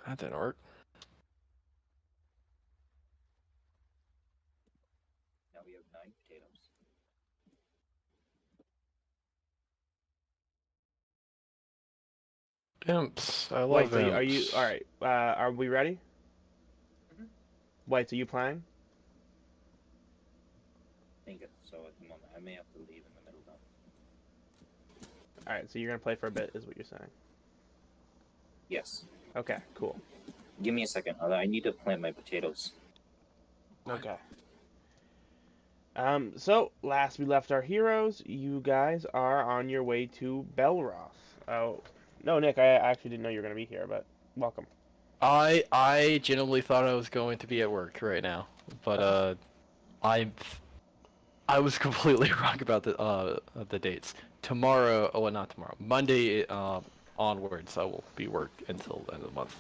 That didn't work. Now we have 9 potatoes. Imps. I Wait, love so are you all imps. right? Are we ready? Mm-hmm. Wait, so you playing? I think so at the moment. I may have to leave in the middle though. All right, so you're gonna play for a bit, is what you're saying? Yes. Okay, cool. Give me a second. I need to plant my potatoes. Okay. So last we left our heroes, you guys are on your way to Belroth. Oh, no, Nick, I actually didn't know you were gonna be here, but welcome. I genuinely thought I was going to be at work right now, but I I was completely wrong about the dates. Tomorrow, oh, well, not tomorrow. Monday onwards, I will be work until the end of the month.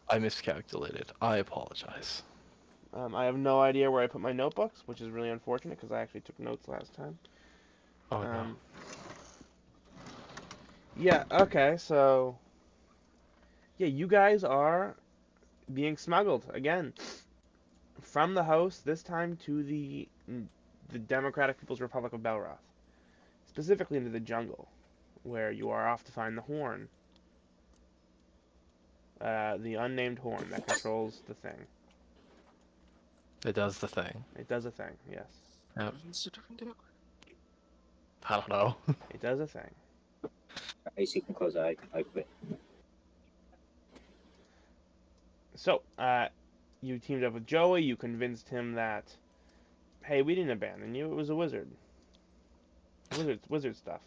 I miscalculated. I apologize. I have no idea where I put my notebooks, which is really unfortunate because I actually took notes last time. Oh no. Um, yeah, okay, so yeah, you guys are being smuggled again from the host, this time to the Democratic People's Republic of Belroth, specifically into the jungle, where you are off to find the horn, the unnamed horn that controls the thing. It does the thing. It does a thing, yes. Yep. I don't know. It does a thing. Ice, you can close. I quit. So, you teamed up with Joey. You convinced him that, hey, we didn't abandon you. It was a wizard. Wizard stuff.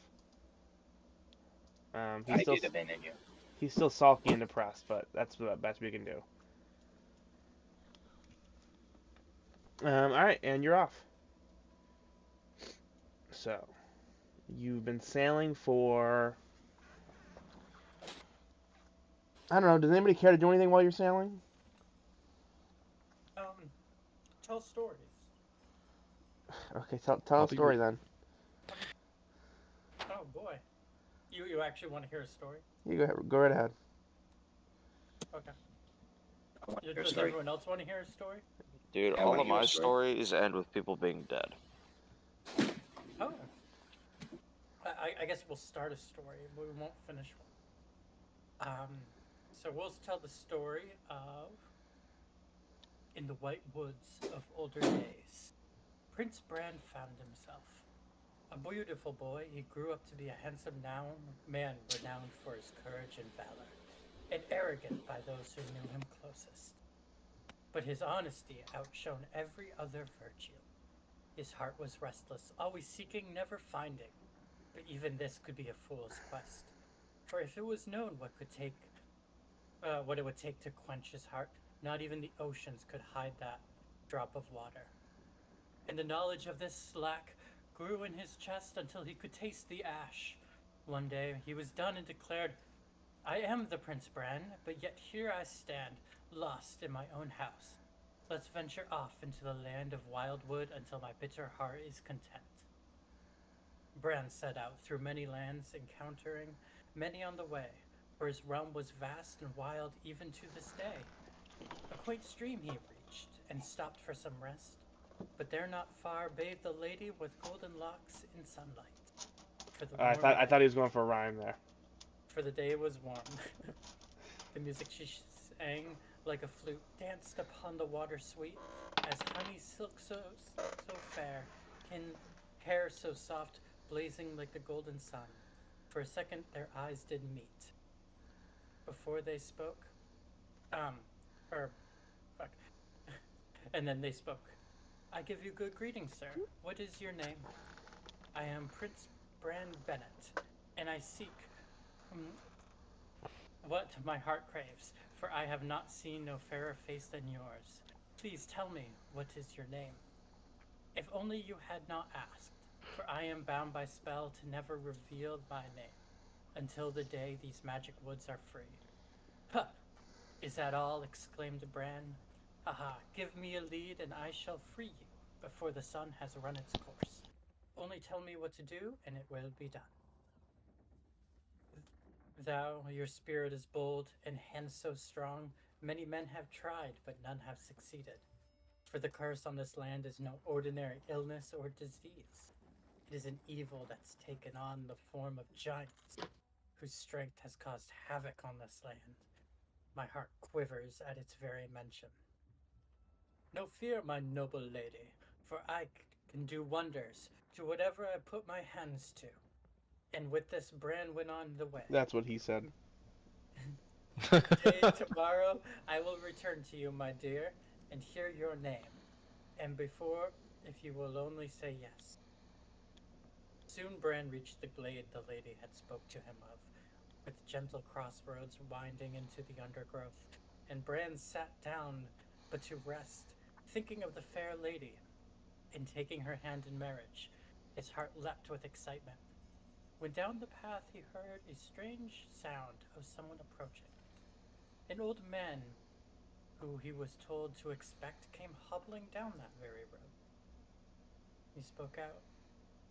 I did abandon you. He's still sulky and depressed, but that's the best we can do. All right, and you're off. So, you've been sailing for. I don't know. Does anybody care to do anything while you're sailing? Tell stories. Okay, tell I'll a be. story then. Oh boy, you actually want to hear a story? You go right ahead. Okay. I want to hear a Does story. everyone else want to hear a story? Dude, I all wanna of hear a my story. stories end with people being dead. Oh. I guess we'll start a story, but we won't finish one. So we'll tell the story of in the white woods of older days. Prince Bran found himself. A beautiful boy, he grew up to be a handsome man renowned for his courage and valor, and arrogant by those who knew him closest. But his honesty outshone every other virtue. His heart was restless, always seeking, never finding. But even this could be a fool's quest. For if it was known what it would take to quench his heart, not even the oceans could hide that drop of water. And the knowledge of this lack grew in his chest until he could taste the ash. One day he was done and declared, I am the Prince Bran, but yet here I stand, lost in my own house. Let's venture off into the land of wildwood until my bitter heart is content. Bran set out through many lands, encountering many on the way, for his realm was vast and wild even to this day. A quaint stream he reached, and stopped for some rest, but there not far bathed a lady with golden locks in sunlight. For the I warm thought I night, thought he was going for a rhyme there. for the day was warm. The music she sang like a flute danced upon the water sweet, as honey silk so fair, in hair so soft, blazing like the golden sun. For a second their eyes did meet. Before they spoke, um, or fuck, and then they spoke. I give you good greeting, sir. What is your name? I am Prince Bran Bennett, and I seek um, what my heart craves, for I have not seen no fairer face than yours. Please tell me what is your name. If only you had not asked, for I am bound by spell to never reveal my name, until the day these magic woods are free. Huh! Is that all? Exclaimed Bran. Aha, give me a lead and I shall free you before the sun has run its course. Only tell me what to do and it will be done. Thou, your spirit is bold, and hands so strong, many men have tried, but none have succeeded. For the curse on this land is no ordinary illness or disease. It is an evil that's taken on the form of giants, whose strength has caused havoc on this land. My heart quivers at its very mention. No fear, my noble lady, for I can do wonders to whatever I put my hands to. And with this, Bran went on the way. That's what he said. Today, tomorrow, I will return to you, my dear, and hear your name. And before, if you will only say yes. Soon Bran reached the glade the lady had spoke to him of, with gentle crossroads winding into the undergrowth, and Bran sat down but to rest, thinking of the fair lady, and taking her hand in marriage. His heart leapt with excitement. When down the path he heard a strange sound of someone approaching. An old man who he was told to expect came hobbling down that very road. He spoke out,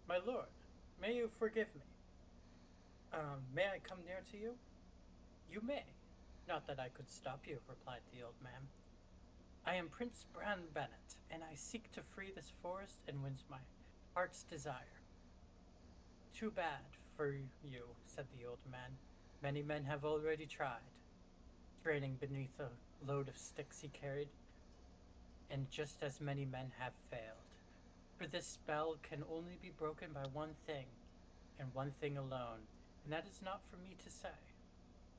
"My lord, may you forgive me. May I come near to you?" "You may. Not that I could stop you," replied the old man. "I am Prince Bran Bennett, and I seek to free this forest and win my heart's desire." "Too bad for you," said the old man. "Many men have already tried," straining beneath the load of sticks he carried, "and just as many men have failed. For this spell can only be broken by one thing, and one thing alone, and that is not for me to say.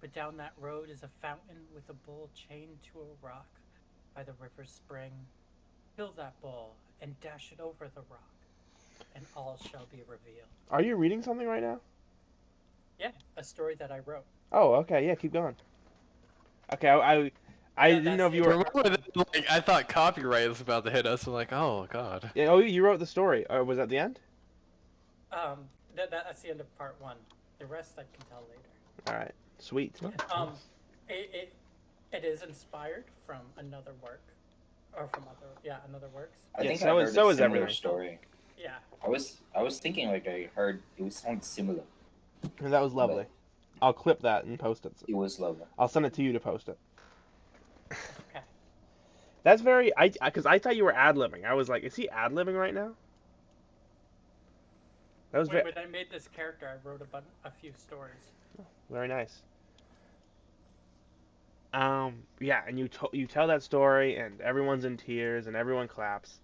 But down that road is a fountain with a bull chained to a rock by the river's spring. Kill that bull and dash it over the rock, and all shall be revealed." Are you reading something right now? Yeah, a story that I wrote. Oh, okay. Yeah, keep going. Okay, I No, didn't know that's if you the were. end. Remember that, like, I thought copyright was about to hit us. I'm like, oh god. Yeah, oh, you wrote the story. Or was that the end? That's the end of part one. The rest I can tell later. All right, sweet. Um, it is inspired from another work, or from another works. I Yeah, think so I is- heard so a is similar everything. story. Yeah. I was thinking like I heard it would sound similar. And that was lovely. I'll clip that and post it. It was lovely. I'll send it to you to post it. Okay. That's very because I thought you were ad libbing. I was like, is he ad libbing right now? That was When I made this character, I wrote a few stories. very nice. Yeah, and you tell that story, and everyone's in tears, and everyone claps.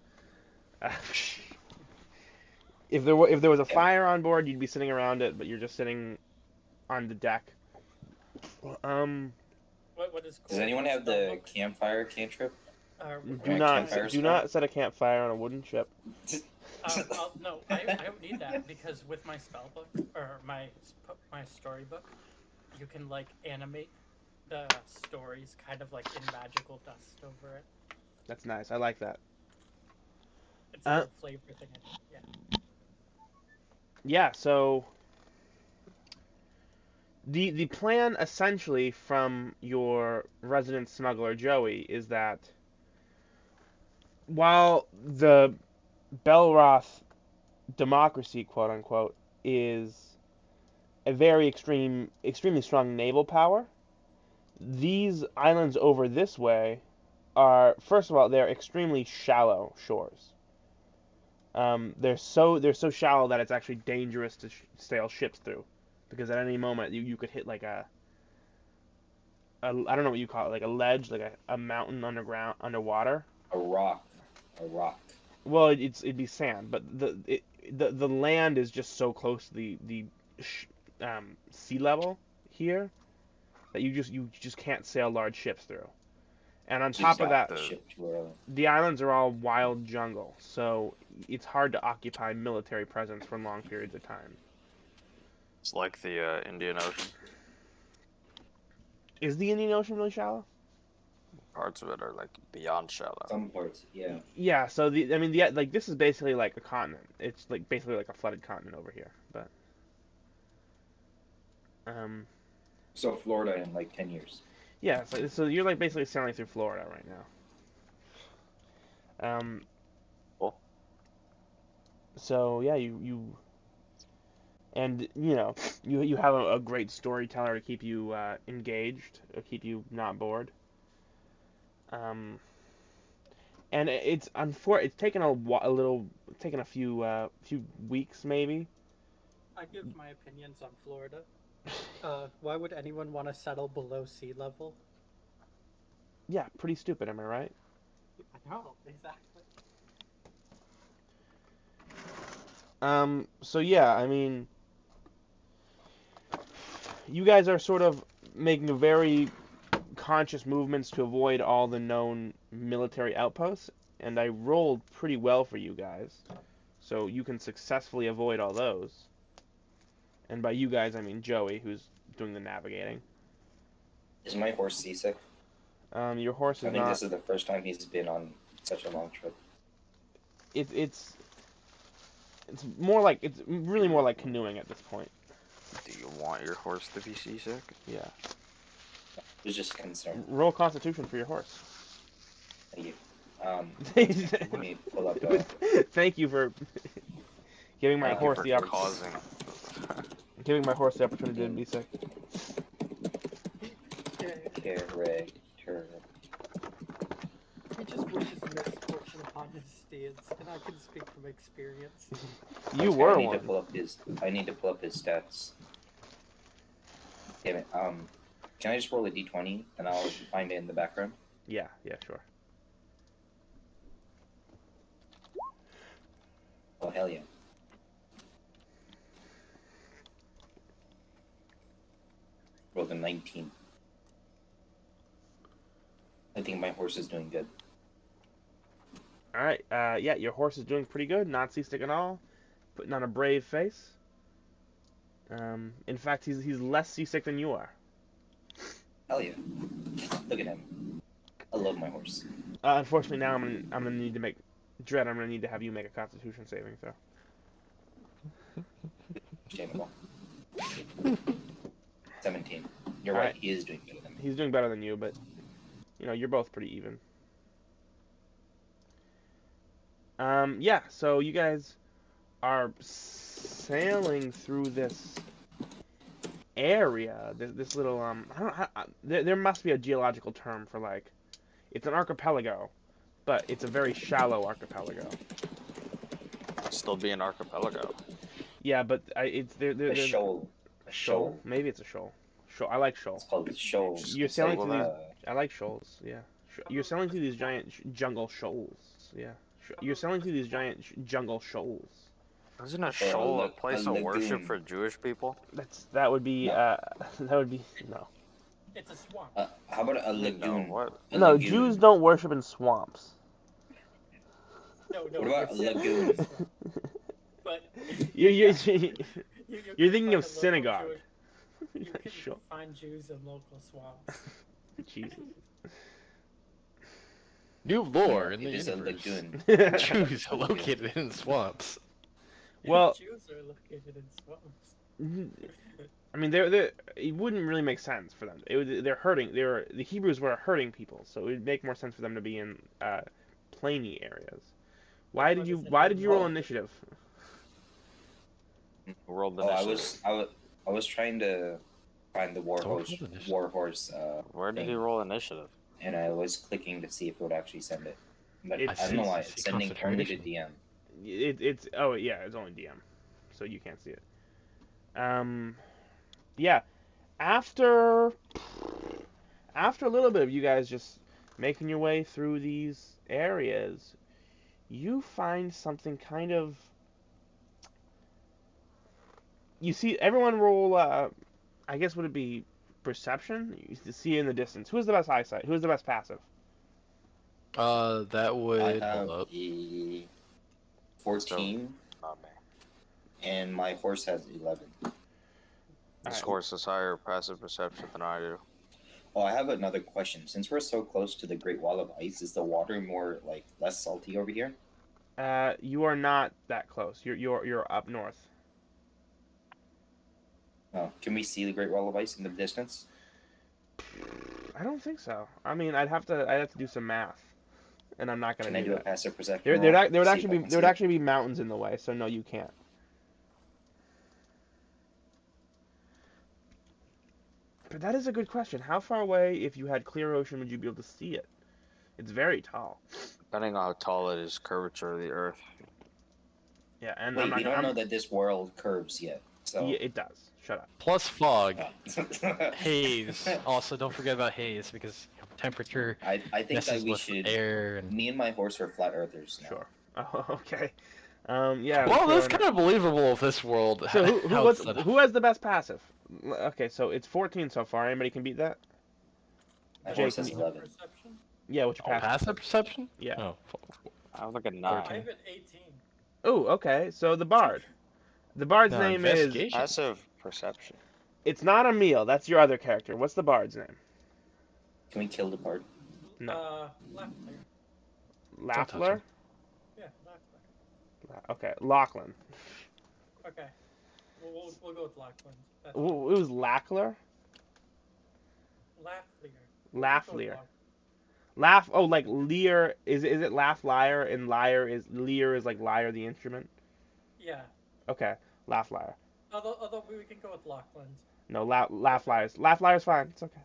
If there was a fire on board, you'd be sitting around it, but you're just sitting on the deck. Um, What is cool? Does anyone have the campfire cantrip? do Right, not campfire do spell? not set a campfire on a wooden ship. No, I don't need that because with my spell book or my storybook, you can like animate the stories kind of like in magical dust over it. That's nice. I like that. It's a little flavor thing. Yeah. Yeah, so the plan essentially from your resident smuggler Joey is that while the Belroth democracy, quote unquote, is a very extremely strong naval power, these islands over this way are, first of all, they're extremely shallow shores. They're so shallow that it's actually dangerous to sail ships through, because at any moment you could hit like a I don't know what you call it, like a ledge, like a mountain underwater. A rock. A rock. Well, it'd be sand, but the land is just so close to the sea level here that you just can't sail large ships through. And on top of that, The ship too early. the islands are all wild jungle, so it's hard to occupy military presence for long periods of time. It's like the Indian Ocean. Is the Indian Ocean really shallow? Parts of it are like beyond shallow. Some parts, yeah. Yeah, so like this is basically like a continent. It's like basically like a flooded continent over here, but So Florida in like 10 years. yeah, so you're like basically sailing through Florida right now. Cool. So yeah, you and you have a great storyteller to keep you engaged, keep you not bored. And it's taken taken a few weeks maybe. I give my opinions on Florida. Why would anyone want to settle below sea level? Yeah, pretty stupid, am I right? I know, exactly. So yeah, I mean, you guys are sort of making a very conscious movements to avoid all the known military outposts, and I rolled pretty well for you guys, so you can successfully avoid all those. And by you guys, I mean Joey, who's doing the navigating. Is my horse seasick? Your horse I is think not. this is the first time he's been on such a long trip. It's really more like canoeing at this point. Do you want your horse to be seasick? Yeah. I was just concerned. Roll Constitution for your horse. Thank you. Let me pull up. Thank you for giving my Thank you horse for the opportunity. Giving my horse the opportunity to be sick. Character. He just wishes misfortune upon his steeds, and I can speak from experience. You Okay, were I need one. to pull up his. I need to pull up his stats. Damn it. Can I just roll a d20 and I'll find it in the background? Yeah, sure. Oh hell yeah. Rolled a 19. I think my horse is doing good. All right. Yeah, your horse is doing pretty good. Not seasick at all. Putting on a brave face. In fact, he's less seasick than you are. Hell yeah. Look at him. I love my horse. Unfortunately, now I'm gonna need to make Dread. I'm gonna need to have you make a Constitution saving throw. Understandable. 17. You're All right. right. He is doing better than me. He's doing better than you, but you're both pretty even. Yeah. So you guys are sailing through this area. This little I don't know there must be a geological term for like it's an archipelago, but it's a very shallow archipelago. Still be an archipelago. Yeah, but it's A there's shoal. A shoal. Maybe it's a shoal. I like shoal. It's called shoals. You're It's sailing like, through these. I like shoals. Yeah. You're sailing through these giant jungle shoals. Yeah. You're sailing through these giant jungle shoals. Isn't a shoal a place of worship lagoon. for Jewish people? That would be No. that would be no. It's a swamp. how about a lagoon? No, what? A No, lagoon. Jews don't worship in swamps. No. What about it's a lagoon? But You're you you're can thinking find of a local synagogue. Jewish- You can Sure. find Jews in local swamps. Jesus. New lore in It the is a universe. lagoon. Jews are located in swamps. Well- Jews are located in swamps. I mean, it wouldn't really make sense for them. They're hurting. The Hebrews were hurting people, so it would make more sense for them to be in plainy areas. Why did you roll initiative? World Oh, initiative. I was trying to find the Don't roll initiative. war horse. Where did thing, he roll initiative? and I was clicking to see if it would actually send it. But It's- I don't know why I it's see sending only to concentration. DM. It's only DM, so you can't see it. Yeah. After a little bit of you guys just making your way through these areas, you find something kind of. You see, everyone roll. I guess would it be perception? You see in the distance. Who has the best eyesight? Who has the best passive? That I would have hold up. a 14, Not me. and my horse has 11. This Alright. horse has higher passive perception than I do. Oh, I have another question. Since we're so close to the Great Wall of Ice, is the water more less salty over here? You are not that close. You're up north. Oh, can we see the Great Wall of Ice in the distance? I don't think so. I mean, I'd have to do some math, and I'm not gonna Can I do do a that. passive perception? There roll would to see if I can see it? actually be mountains in the way, so no, you can't. That is a good question. How far away, if you had clear ocean, would you be able to see it? It's very tall. Depending on how tall it is, curvature of the Earth. Yeah, and Wait, I'm not we gonna. don't know that this world curves yet. So Yeah, it does. Shut up. Plus fog, uh, haze. Also, don't forget about haze because temperature I think that messes we with should. air and. Me and my horse are flat earthers now. Sure. Oh, okay. Yeah. Well, that's fair enough. kind of believable if this world. So how it's set up. who has the best passive? Okay, so it's 14 so far. Anybody can beat that? My Jake, horse has can 11. Perception? Yeah, what's your Oh, passive? passive perception? Yeah. Oh, I have like a I 9. have an 18. Oh, okay. So the bard. The bard's no, name is. investigation. Passive perception. It's not Emil. That's your other character. What's the bard's name? Can we kill the part? No. Left there. touch Laffler? him. Yeah, left there. Okay, Lachlan. Okay. We'll go with Lachlan. That's It was Lackler? Lachlan. Lafflier. Laugh. Oh, like Lear. Is it Laugh Liar and Lear is like Liar the instrument? Yeah. Okay, Laugh Liar. Although we can go with Lachlan's. No, Laugh Liar's. Laugh Liar's fine. It's okay.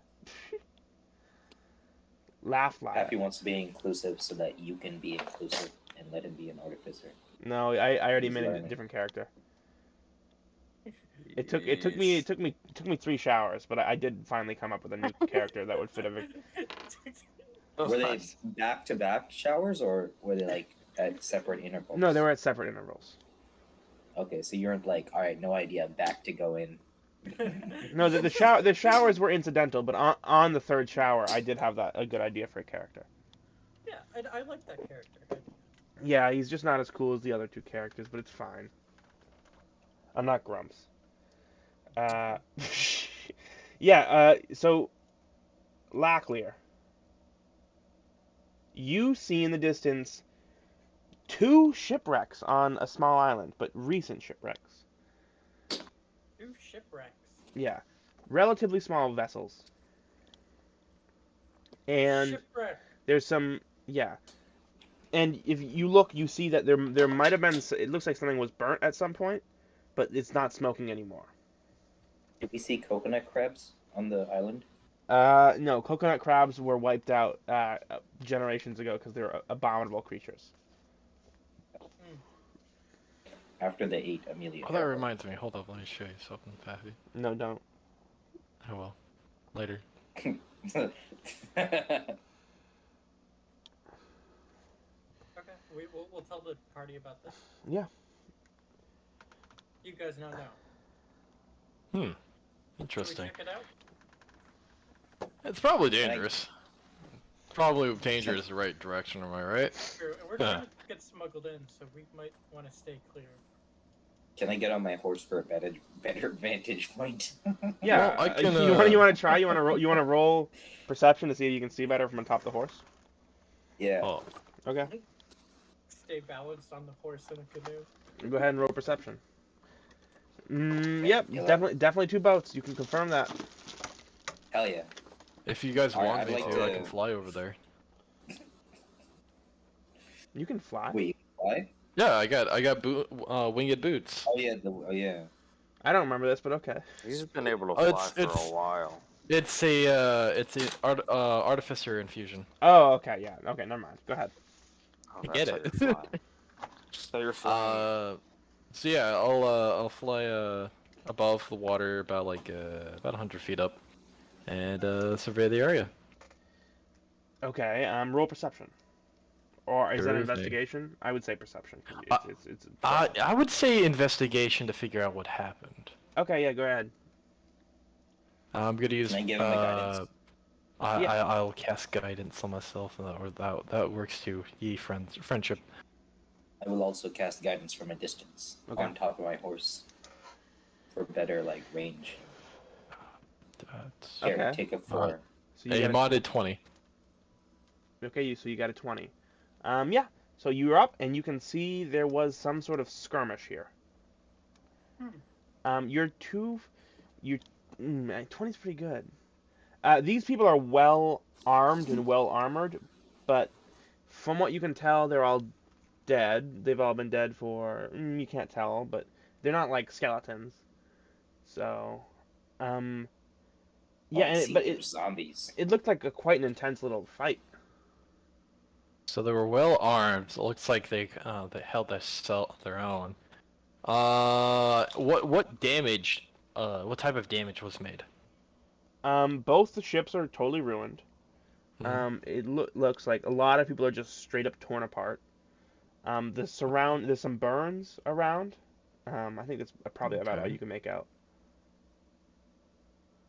Laugh Liar. Happy wants to be inclusive so that you can be inclusive and let him be an artificer. No, I already He's made a learning. different character. It took me 3 showers, but I did finally come up with a new character that would fit every. Were they back-to-back showers or were they like at separate intervals? No, they were at separate intervals. Okay, so you're like, all right, no idea, back to go in. No, the showers were incidental, but on the third shower, I did have a good idea for a character. Yeah, I like that character. Yeah, he's just not as cool as the other 2 characters, but it's fine. I'm not Grumps. Yeah, so, Lacklear. You see in the distance 2 shipwrecks on a small island, but recent shipwrecks. 2 shipwrecks. Yeah, relatively small vessels. And Shipwreck. there's some, yeah. And if you look, you see that there might have been, it looks like something was burnt at some point, but it's not smoking anymore. Did we see coconut crabs on the island? No, coconut crabs were wiped out generations ago because they're abominable creatures. After they ate Amelia. Oh, that reminds me. Hold up, let me show you something, Pappy. No, don't. Oh well, later. Okay, we'll tell the party about this. Yeah. You guys know now. Should we Interesting. check it out? It's probably dangerous. Probably danger is the right direction, am I right? True, and we're trying to get smuggled in, so we might want to stay clear. Can I get on my horse for a better vantage point? Yeah. Well, I can, you want to try? You want to roll perception to see if you can see better from atop the horse? Yeah. Oh, Okay. Stay balanced on the horse in a canoe. Go ahead and roll perception. Yep. Yeah. Definitely 2 boats. You can confirm that. Hell yeah. if you guys Alright, want I'd me like to, I to- can fly over there. You can fly. Wait, why? Yeah, I got winged boots. Oh yeah. I don't remember this, but okay. He's been able to Oh, fly for it's- a while. It's a artificer infusion. Oh, okay. Yeah. Okay. Never mind. Go ahead. Oh, I that's get how it. you're flying. So you're flying. So yeah, I'll fly above the water about 100 feet up, and survey the area. Okay. Roll perception. Or is that Sure thing. investigation? I would say perception. It's I would say investigation to figure out what happened. Okay. Yeah. Go ahead. I'm gonna use. Can I give him the guidance? I'll cast guidance on myself, or that works too. Friendship. I will also cast guidance from a distance Okay. on top of my horse for better range. That's... Here, Okay. take a 4. Alright. So you Hey, got modded 20. okay. So you got a 20. Yeah. So you're up, and you can see there was some sort of skirmish here. You're 20's pretty good. These people are well armed and well armored, but from what you can tell, they're all dead. They've all been dead for you can't tell, but they're not like skeletons. So, Yeah, Oh, see, but there's zombies. it looked like quite an intense little fight. So they were well armed. It looks like they held their own. What damage? What type of damage was made? Both the ships are totally ruined. Mhm. It looks like a lot of people are just straight up torn apart. There's some burns around. I think that's probably about all Okay. you can make out.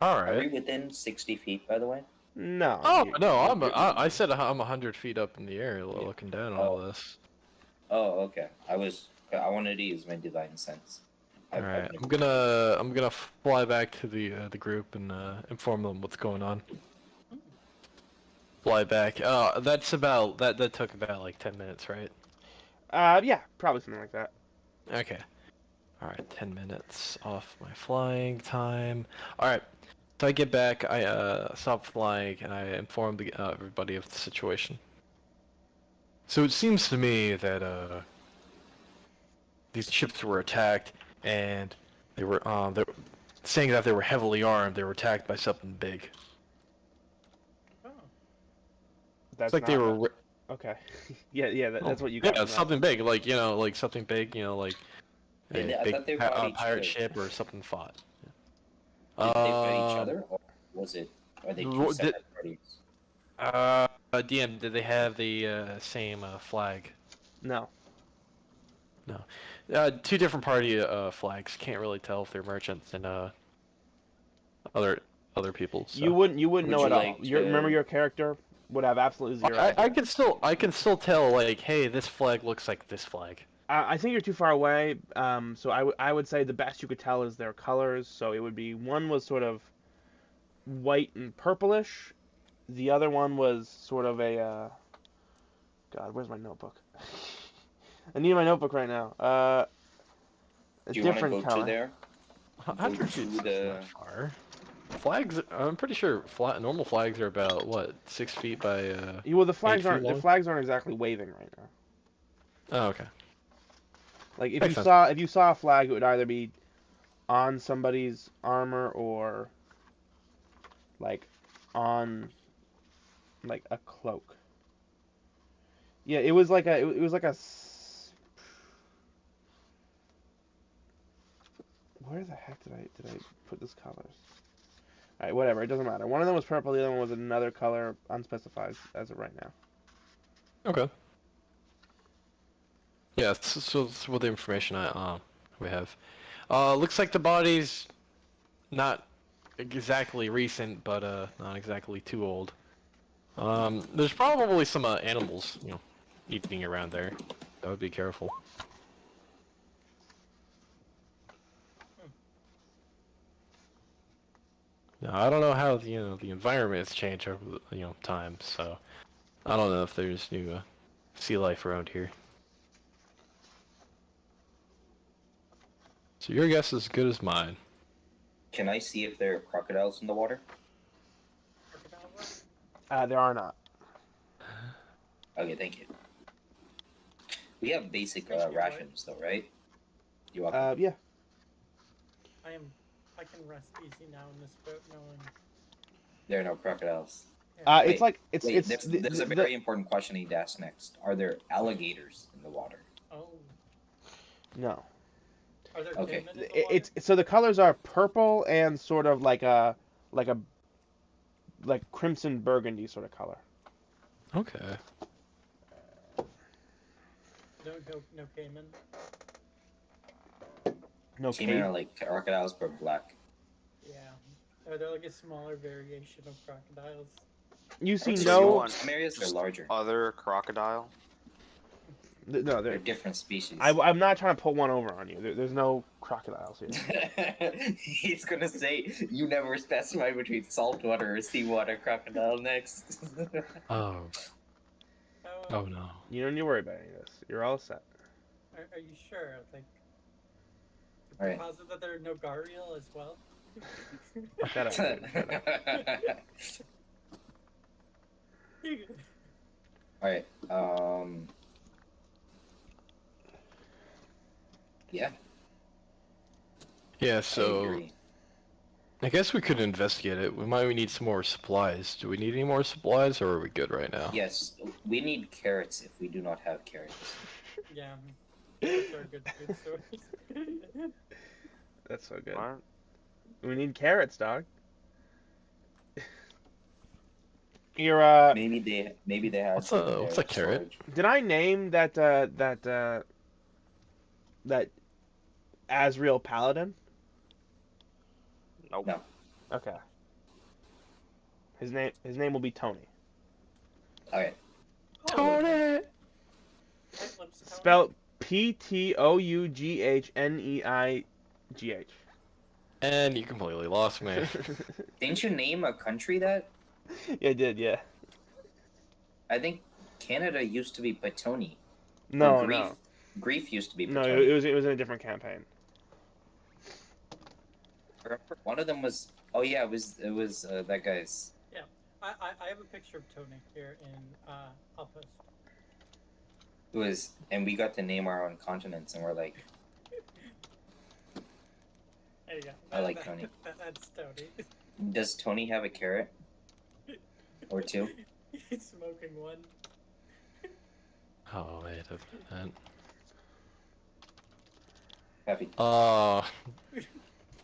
All Are we right. within 60 feet, by the way? No. Oh you- no, you- I said I'm 100 feet up in the air, Yeah. looking down on Oh. all this. Oh, okay. I wanted to use my divine sense. All right, I'm gonna fly back to the group and inform them what's going on. Fly back. That took about like 10 minutes, right? Yeah, probably something like that. Okay. All right, 10 minutes off my flying time. All right. So I get back, I stop flying, and I inform everybody of the situation. So it seems to me that these ships were attacked, and they're saying that they were heavily armed. They were attacked by something big. Oh. That's It's like they not were. okay. Yeah, that's what you Yeah, got. from that. something big, like like something big, like a I big thought they fought each pirate other. ship or something fought. Did they fight each other, or was it? Are they two What did- separate parties? DM, did they have the same flag? No. Two different party flags. Can't really tell if they're merchants and other people. So. You wouldn't Would know you at all. like Remember to- your character would have absolutely zero. I idea. I can still tell, like, hey, this flag looks like this flag. I think you're too far away. So I would say the best you could tell is their colors. So it would be one was sort of white and purplish. The other one was sort of a God, where's my notebook? I need my notebook right now. A Do you want to different go color. to there? 100 to feet's the- not far. Flags, I'm pretty sure normal flags are about what, 6 feet by. Well, the flags 8 feet aren't long? exactly waving right now. Oh, okay. Like if Makes you sense. saw a flag, it would either be on somebody's armor or like on like a cloak. Yeah, it was like where the heck did I put this colors? All right, whatever. It doesn't matter. One of them was purple. The other one was another color, unspecified as of right now. Okay. Yeah, so that's what the information we have. Looks like the body's not exactly recent, but not exactly too old. There's probably some animals, eating around there. I would be careful. Now, I don't know how the environment has changed over time, so I don't know if there's new sea life around here. So your guess is as good as mine. Can I see if there are crocodiles in the water? Crocodile rock? There are not. Okay, thank you. We have basic Thank you, rations, though, right? You welcome. Yeah. I can rest easy now in this boat knowing. There are no crocodiles. It's Wait, like it's Wait, it's there's a very important question I need to ask next. Are there alligators in the water? Oh. no. Are there Okay. caiman in the water? It's so the colors are purple and sort of like a crimson burgundy sort of color. Okay. No caiman. No Cayman cape. are like crocodiles, but black. Yeah. Are there like a smaller variation of crocodiles? You see What's So no you small? want Some areas are just larger. Other crocodile? no. They're different species. I'm not trying to pull one over on you. There's no crocodiles here. He's gonna say you never specify between saltwater or seawater crocodile next. Oh. Oh, Oh no. You don't need to worry about any of this. You're all set. are you sure? Like, Alright. positive that there are no Gariel as well? Shut up. Dude, shut up. Alright, yeah, Yeah. I So agree. I guess we could investigate it. We might need some more supplies. Do we need any more supplies, or are we good right now? Yes, we need carrots if we do not have carrots. Yeah, carrots are a good food source. That's so good. What? We need carrots, dog. You're Maybe they had What's some a- in what's their a carrot? storage. did I name that Asriel Paladin? Nope. No. Okay. His name will be Tony. Okay. Tony! Tight lips, Tony. Spelled P-T-O-U-G-H-N-E-I-G-H. And you completely lost me. Didn't you name a country that? Yeah, I did, yeah. I think Canada used to be Petoni. No, Or Grief. no. Grief used to be No, Petoni. it was in a different campaign. Remember, one of them was. Oh yeah, it was that guy's. I have a picture of Tony here in I'll post. It was, and we got to name our own continents, and we're like, There you go. I like Tony. That's Tony. does Tony have a carrot or two? He's smoking one. Oh, wait a minute. Happy.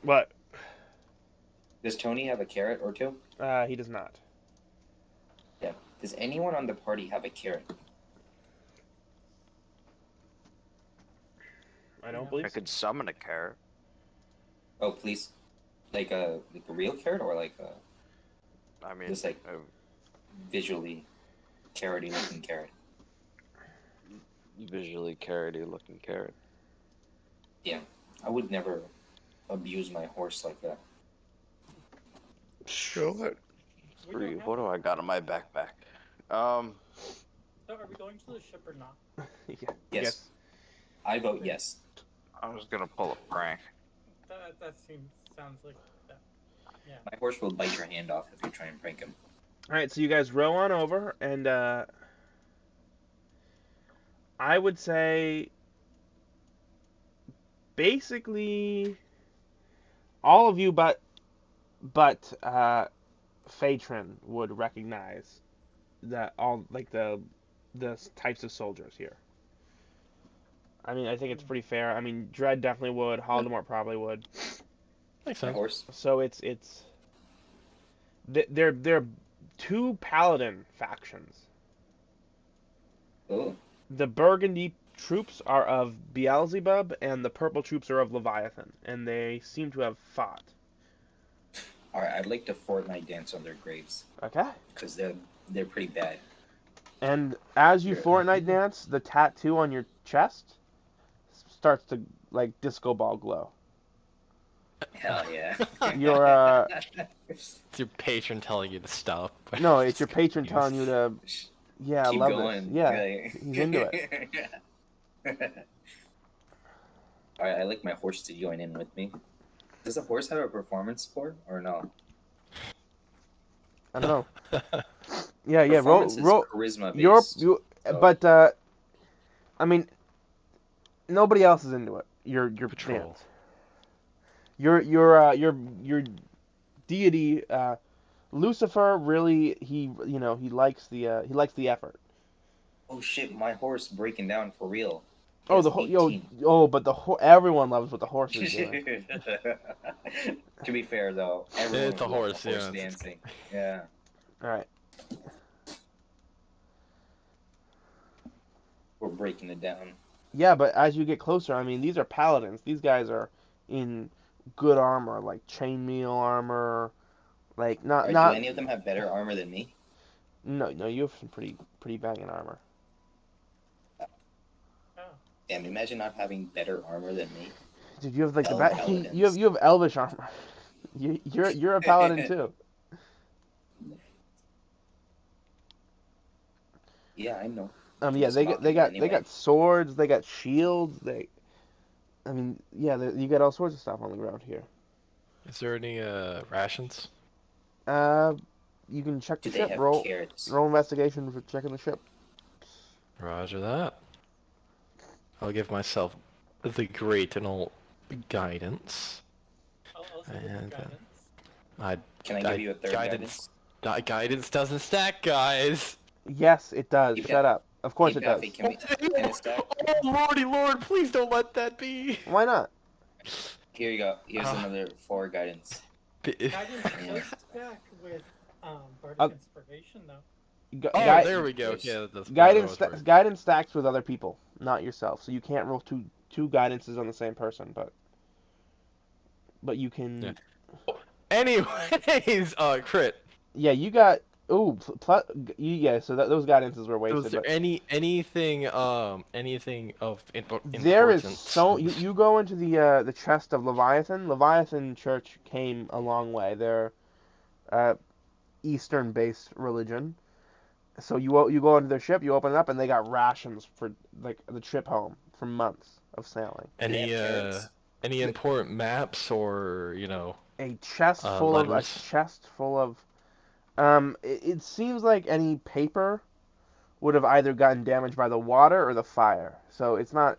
What? Does Tony have a carrot or two? He does not. Yeah. Does anyone on the party have a carrot? I don't No. believe I so. could summon a carrot. Oh please, like a real carrot or like a I mean, Just like- visually carroty looking carrot? visually carroty looking carrot. I would never abuse my horse like that. Sure. We Three. don't have What do I got in my backpack? So are we going to the ship or not? Yeah. Yes. I vote yes. I was gonna pull a prank. That sounds like that. Yeah. My horse will bite your hand off if you try and prank him. All right, so you guys row on over, and I would say basically all of you but Phaetron would recognize that all like the types of soldiers here. I mean, I think it's pretty fair. I mean, Dredd definitely would. Haldemort probably would. Makes My sense. horse. So they're two paladin factions. Oh, The Burgundy troops are of Beelzebub, and the purple troops are of Leviathan, and they seem to have fought. all right. I'd like to Fortnite dance on their graves Okay. because they're pretty bad. And as you Yeah. Fortnite dance, the tattoo on your chest starts to like disco ball glow. Hell yeah. Your It's your patron telling you to stop. no, it's your patron telling you to yeah, I Keep love going. this. Yeah, he's into it. All right, I like my horse to join in with me. Does the horse have a performance score or no? I don't know. Yeah, yeah. Performance is Roll. charisma based. You, so- but I mean, nobody else is into it. Your Patrol. dance. Your deity, Lucifer. Really, he likes the effort. Oh shit, my horse breaking down for real. He Oh, has the ho- 18. but everyone loves what the horse is doing. To be fair though, everyone It's a would love horse, the horse yeah. dancing. Yeah. All right. We're breaking it down. Yeah, but as you get closer, I mean, these are paladins. These guys are in good armor, like chainmail armor, like not Alright, not. do any of them have better armor than me? No, you have some pretty banging armor. Oh. Damn, imagine not having better armor than me. Dude, you have like Hell, the paladins. you have elvish armor. You're a paladin too. Yeah, I know. Yeah, Just they not got anyway. swords, they got shields, I mean, yeah, you got all sorts of stuff on the ground here. Is there any rations? You can check the Do they ship. have Roll carrots? investigation for checking the ship. Roger that. I'll give myself the great and all guidance. I'll also give you And, guidance. Can I give you a third guidance? Guidance doesn't stack, guys. Yes, it does. Keep Shut up. Of course Hey, it does. Paffy, can it stack? Oh lordy lord, please don't let that be. Why not? Here you go. Here's Ah. another 4 guidance. Guidance Yeah. does stack with bardic Uh, inspiration, though. Oh, there we go. Okay, that's Guidance stacks with other people, not yourself. So you can't roll two guidances on the same person, but you can. Yeah. Anyways, crit. Yeah, you got. Ooh, yeah. So those guidances were Was wasted. there But anything of there is importance? so you go into the chest of Leviathan. Leviathan Church came a long way. They're Eastern-based religion. So you go into their ship, you open it up, and they got rations for like the trip home for months of sailing. They have carrots. Any important maps or A chest full of it seems like any paper would have either gotten damaged by the water or the fire. So it's not.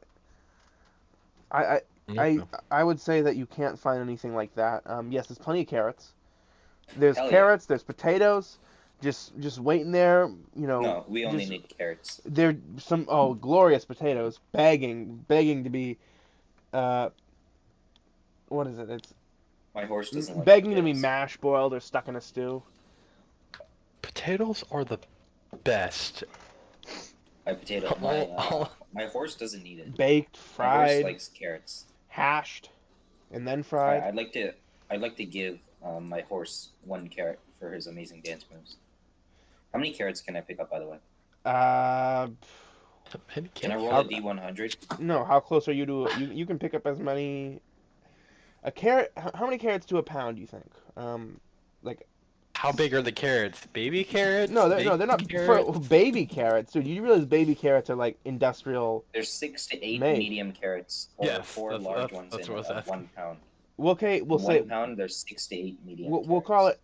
Okay. I would say that you can't find anything like that. Yes, there's plenty of carrots. There's Hell yeah. carrots. There's potatoes. Just waiting there. No, we only just- need carrots. They're some glorious potatoes, begging to be. What is it? It's My horse doesn't like begging to be potatoes. mash boiled or stuck in a stew. Potatoes are the best. My potato. My horse doesn't need it. Baked, My horse fried, likes carrots. hashed, and then fried. I'd like to give my horse 1 carrot for his amazing dance moves. How many carrots can I pick up, by the way? Can I roll a D100? No. How close are you to? You can pick up as many. A carrot. How many carrots to a pound? Do you think? Like. How big are the carrots? Baby carrots? No, they're not Carrots? for baby carrots, dude. You realize baby carrots are like industrial. There's 6 to 8 Made. medium carrots, or Yes, 4 that's- large that's- ones that's in what I was asking. 1 pound. Okay, we'll In say 1 pound, there's 6 to 8 medium. we'll call it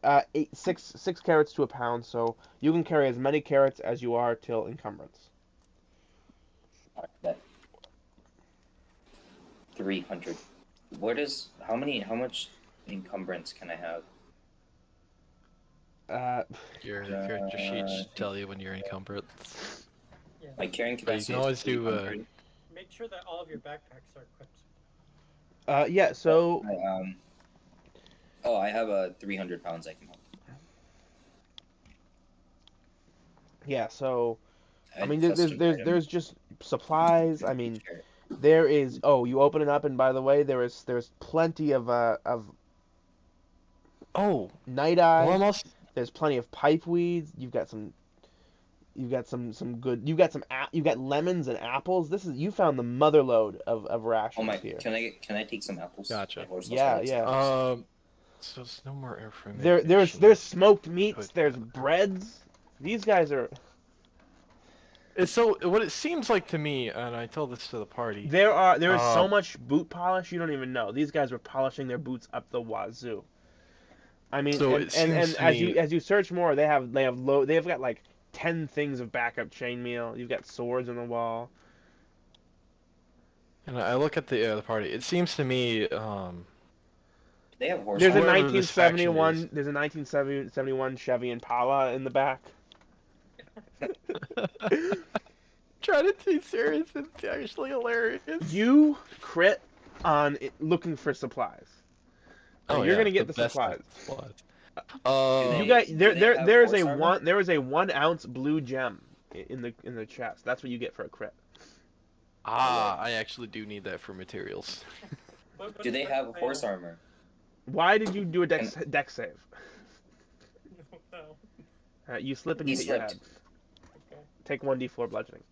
six carrots to a pound. So you can carry as many carrots as you are till encumbrance. That 300. How much encumbrance can I have? Your character sheet should tell you when you're encumbered. Yeah. My carrying But you capacity can always is do 300. Make sure that all of your backpacks are equipped. Yeah. So I have a 300 pounds I can hold. yeah. So I mean, Custom item. there's just supplies. I mean, Carrot. there is. Oh, you open it up, and by the way, there's plenty of Oh, night we're eye. almost. There's plenty of pipe weeds. You've got some good. You've got lemons and apples. You found the mother lode of rations Oh my! here. Can I take some apples? Gotcha. My horse also Yeah, likes yeah. apples. So there's no more information. There's smoked meats. Put- There's breads. These guys are. So what it seems like to me, and I told this to the party. There is so Um, much boot polish you don't even know. These guys were polishing their boots up the wazoo. I mean, So and, it and, seems and to as me- you search more, they've got like 10 things of backup chainmail. You've got swords on the wall. And I look at the party. It seems to me, They have horse. There's a Whoever this faction 1971 is. there's a 1971 Chevy Impala in the back. trying to be serious. It's actually hilarious. You crit on looking for supplies. Oh, you're yeah, gonna get the best supplies. supplies. Do You they- got do there they there have there is horse a armor? there is a 1 ounce blue gem in the chest. That's what you get for a crit. I actually do need that for materials. Do they have horse armor? Why did you do a dex save? No. You slip and He you hit your slipped. head. Okay. Take 1d4 bludgeoning.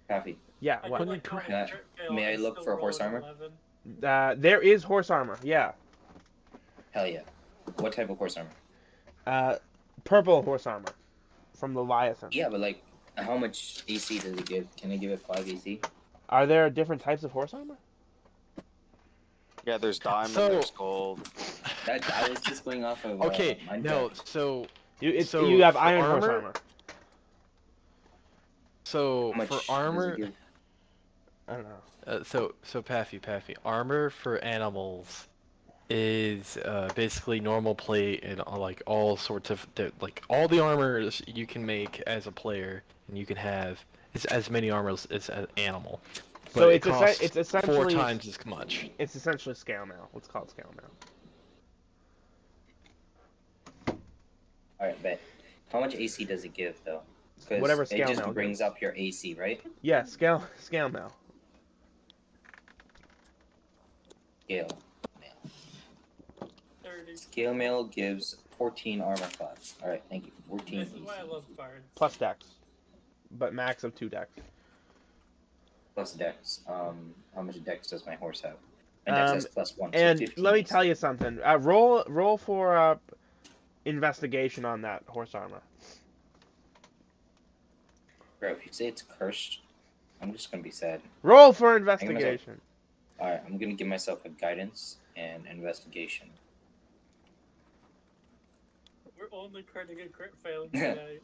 Happy. Yeah. I What? do like how May I- crit fail may I is look still for horse roll an armor? 11. There is horse armor. Yeah. Hell yeah. What type of horse armor? Purple horse armor from Leviathan. Yeah, but like, how much AC does it give? Can I give it 5 AC? Are there different types of horse armor? Yeah, there's diamond, So- there's gold. I was just going off of. Okay, Minecraft. no, so You So, have for iron horse armor- armor. so How much for does it armor, give? I don't know. so Paffy, armor for animals is basically normal plate and like all sorts of like all the armors you can make as a player, and you can have as many armors as an animal. So But it it's costs it's 4 essentially times as much. it's essentially scale mail. Let's call it scale mail. All right, bet. How much AC does it give though? Because Whatever it scale just mail brings gives. up your AC, right? Yeah, scale mail. Scale mail. 30. Scale mail gives 14 armor class. All right, thank you. 14 This AC is why I love bards. Plus dex, but max of 2 dex. plus dex. How much dex does my horse have? My dex has +1, so And 15. let me tell you something. Roll for investigation on that horse armor. Bro, if you say it's cursed, I'm just gonna be sad. Roll for investigation. All right, I'm gonna give myself a guidance and investigation. We're only critting and crit failing tonight.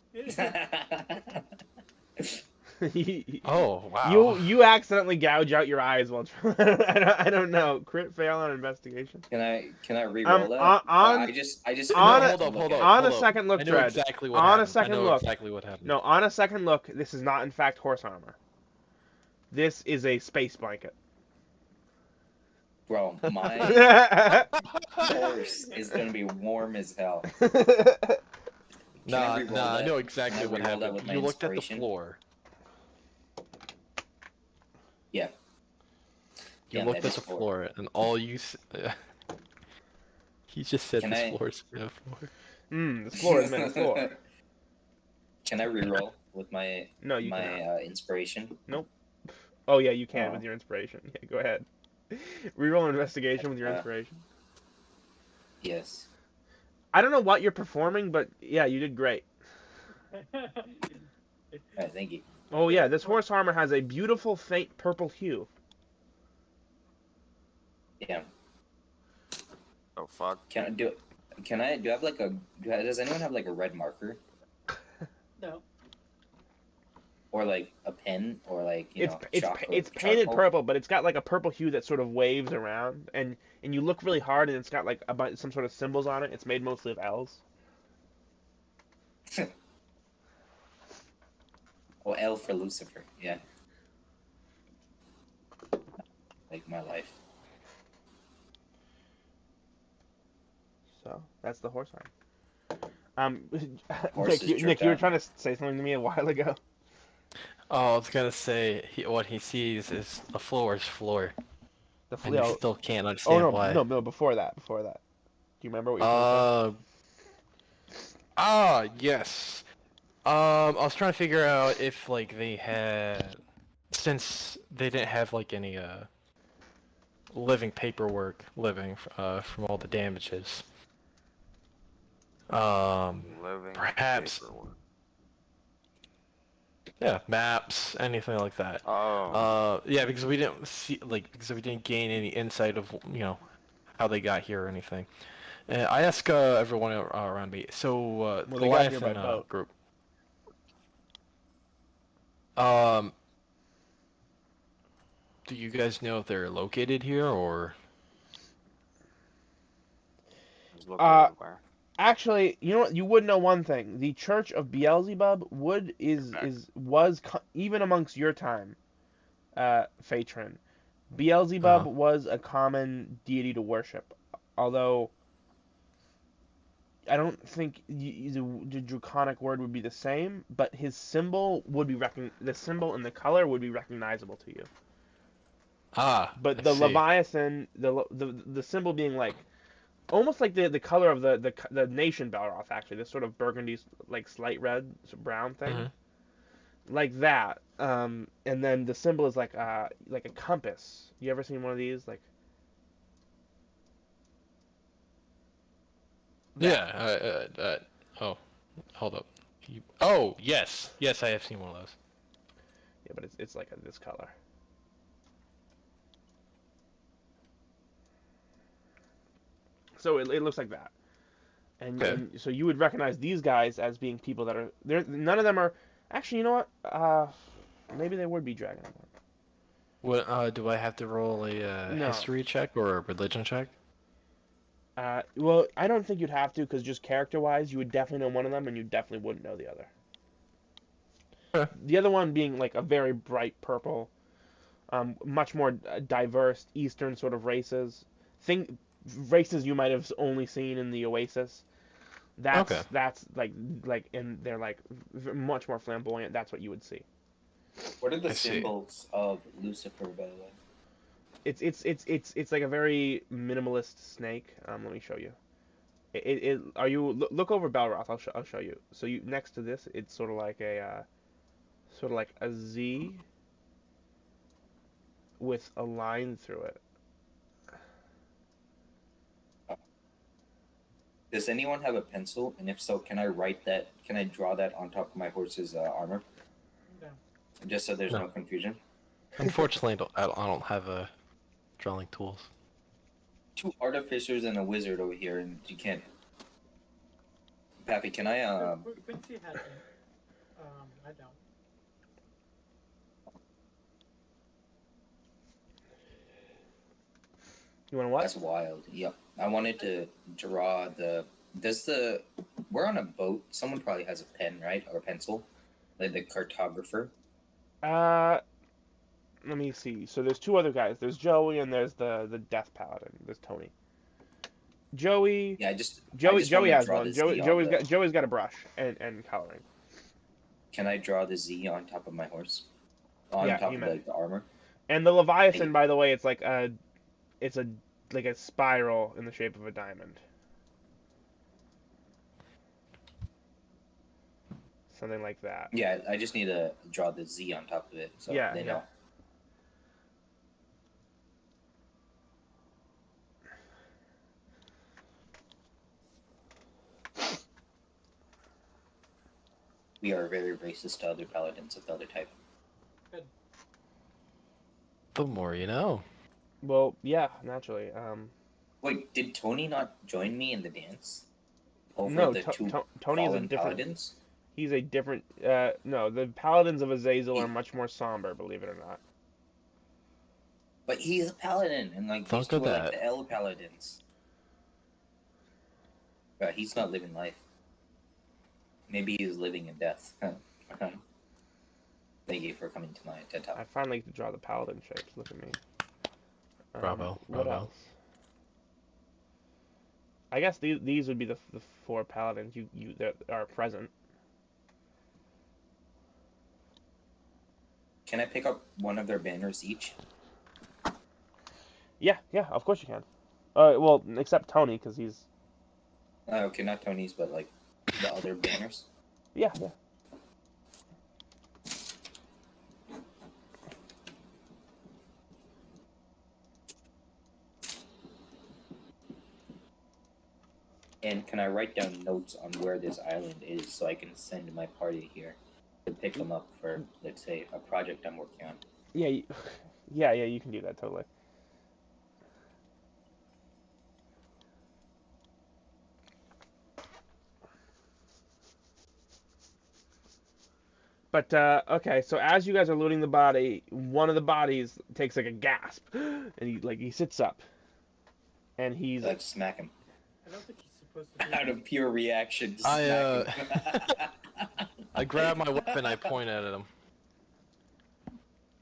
Oh wow! You accidentally gouge out your eyes while I don't know. Crit fail on investigation. Can I re-roll that? on- I just on No, a- hold up, hold up. on a hold up. second look, I know Dred. exactly what On a happened. second I know look. exactly what happened. No, on a second look, this is not in fact horse armor. This is a space blanket. Bro, my horse is gonna be warm as hell. Nah, re-roll I that? know Can exactly I what re-roll that happened. with my You looked at the inspiration? floor. Yeah. You Yeah, looked that at is the floor. floor, and all you. He just said Can this I- floor is made of floor. This floor is made of floor. Can I re-roll with my No, you cannot. inspiration? Oh yeah, you can Oh. with your inspiration. Yeah, go ahead. Reroll investigation with your Uh, inspiration. Yes. I don't know what you're performing, but yeah, you did great. All right, thank you. Oh yeah, this horse armor has a beautiful faint purple hue. Yeah. Oh fuck. Can I do? Can I? Do I have like a? Does anyone have like a red marker No. or like a pen or like It's chalk or it's painted charcoal? purple, but it's got like a purple hue that sort of waves around, and you look really hard, and it's got like some sort of symbols on it. It's made mostly of L's. Oh, L for Lucifer. Yeah. Like my life. So that's the horse armor. Horses Nick, jerk you were out. trying to say something to me a while ago. Oh, I was gonna say what he sees is the floor is floor, The and you oh, still can't oh understand no, why. no, before that. Do you remember what you were trying to say? Yes. I was trying to figure out if like they had, since they didn't have like any living paperwork from all the damages. Living Perhaps. paperwork. Yeah, maps, anything like that. Oh. Yeah, because we didn't because we didn't gain any insight of how they got here or anything. I asked everyone around me. So Well, the they got here Goliath by boat. group. Do you guys know if they're located here or? Just looking Uh, everywhere. Actually, you know what? You would know one thing. The Church of Beelzebub was even amongst your time, Phaetron. Beelzebub Uh-huh. was a common deity to worship, although I don't think the draconic word would be the same. But his symbol would be the symbol and the color would be recognizable to you. But I the see. Leviathan, the symbol being like almost like the color of the nation Belroth, actually, this sort of burgundy, like slight red, brown thing, Mhm. like that. And then the symbol is like a compass. You ever seen one of these? Like Yeah. Oh, hold up. Oh, yes. Yes, I have seen one of those. yeah, but it's like this color. So it looks like that. Okay. And so you would recognize these guys as being people that are there. None of them are actually. You know what? Maybe they would be Dragonborn. What? Do I have to roll a No. history check or a religion check? Well, I don't think you'd have to, because just character-wise, you would definitely know one of them, and you definitely wouldn't know the other. Okay. The other one being like a very bright purple, much more diverse Eastern sort of races. Think races you might have only seen in the Oasis. Okay. That's and they're like much more flamboyant. That's what you would see. What are the I see. symbols of Lucifer, by the way? It's like a very minimalist snake. Let me show you. Are you look over Belroth? I'll show you. So you next to this, it's sort of like a Z with a line through it. Does anyone have a pencil? And if so, can I write that? Can I draw that on top of my horse's armor? No. Just so there's No. no confusion. Unfortunately, I don't have drawing tools. 2 artificers and a wizard over here, and you can't. Pappy, can I Quincy had it. I don't. You want to what? That's wild. Yep. I wanted to draw the. Does the. We're on a boat. Someone probably has a pen, right? Or a pencil. Like the cartographer. Let me see. So there's two other guys. There's Joey and there's the Death Paladin. There's Tony. Joey. Yeah, I just Joey wanna has draw one. the Z on the- Joey's got a brush and coloring. Can I draw the Z on top of my horse? On Yeah, top you of may. like the armor? And the Leviathan, by the way, it's like a spiral in the shape of a diamond. Something like that. Yeah, I just need to draw the Z on top of it so Yeah, they yeah. know. We are very racist to other paladins of the other type. The more you know. Well, yeah, naturally. Wait, did Tony not join me in the dance? Over No, the two Tony is a fallen different. paladins? He's a different. No, the Paladins of Azazel are much more somber, believe it or not. But he's a paladin, and like these Don't two do are like that. the L paladins. But he's not living life. Maybe he's living in death. Thank you for coming to my TED Talk. I finally get to draw the Paladin shapes. Look at me. Bravo, What bravo. else? I guess these would be the 4 Paladins that are present. Can I pick up one of their banners each? Yeah, of course you can. Well, except Tony, because he's. Okay, not Tony's, but like the other banners. Yeah. And can I write down notes on where this island is so I can send my party here to pick them up for, let's say, a project I'm working on? Yeah, yeah, you can do that totally. But okay, so as you guys are looting the body, one of the bodies takes like a gasp, and he sits up, and he's Like smack him I don't think he's supposed to do out of pure reaction. To I, smack him. I grab my weapon, I point at him.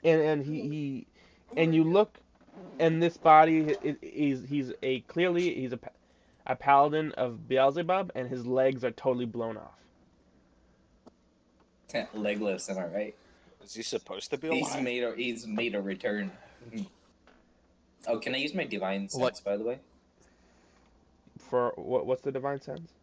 and he and you look, and this body he's a paladin of Beelzebub, and his legs are totally blown off. Legless, am I right? Is he supposed to be alive? He's made a return. Oh, can I use my divine sense, by the way? For what's the divine sense?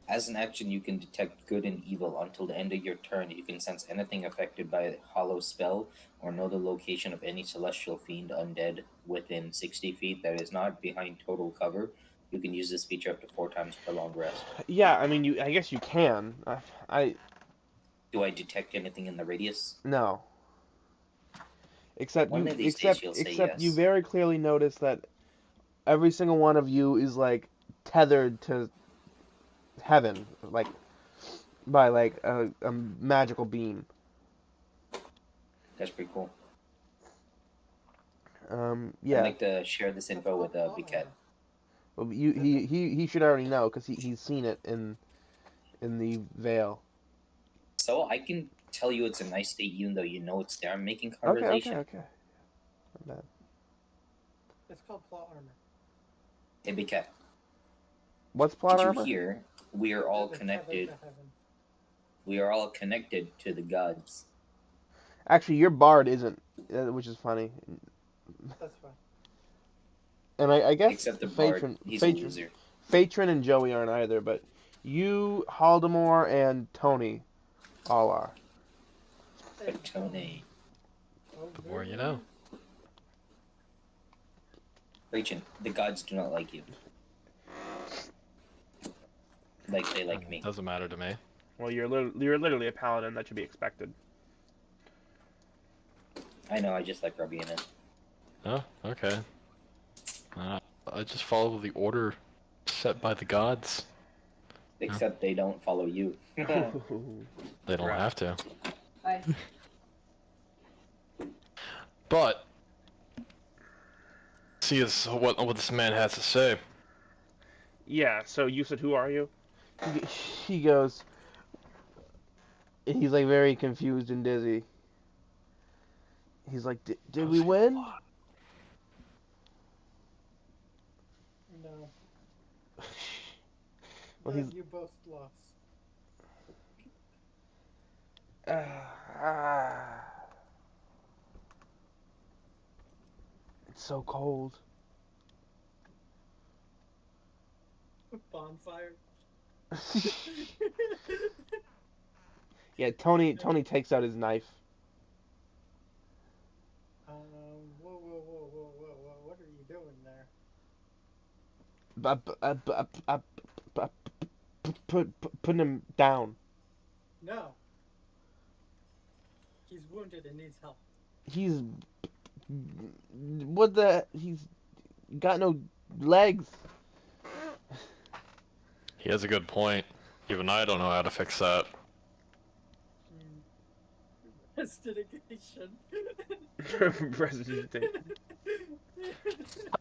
As an action, you can detect good and evil. Until the end of your turn, you can sense anything affected by a hollow spell or know the location of any celestial fiend undead within 60 feet that is not behind total cover. You can use this feature up to 4 times per long rest. Yeah, I mean, I guess you can. Do I detect anything in the radius? No. Except One you, of these days you'll say except you yes. very clearly notice that every single one of you is like tethered to heaven, like by like a magical beam. That's pretty cool. Yeah. I'd like to share this info with Biquette. Well, he should already know because he's seen it in the veil. So I can tell you it's a nice state even though you know it's there. I'm making Okay, conversation. okay. Not bad. It's called plot armor. Hey, Big Cat, What's plot did you armor? hear? We are all The tether connected. to heaven. We are all connected to the gods. Actually, your bard isn't, which is funny. That's fine. And I guess Except the bard, he's a loser. Phaetron and Joey aren't either, but you, Haldemar, and Tony all are. But Tony, The more you know. Rachel, the gods do not like you. Like they like me. Doesn't matter to me. Well, you're literally a paladin. That should be expected. I know, I just like rubbing it. Oh, okay. I just follow the order set by the gods. Except they don't follow you. They don't Right. have to. Bye. But see is what this man has to say. Yeah. So you said, who are you? He goes. He's like very confused and dizzy. He's like, did we win? No. Well, No, he's. you both lost. It's so cold. Bonfire. Yeah, Tony takes out his knife. Whoa. What are you doing there? Putting him down. No. He's wounded and needs help. He's he's got no legs. He has a good point. Even I don't know how to fix that. Prestidigitation. Prestidigitation.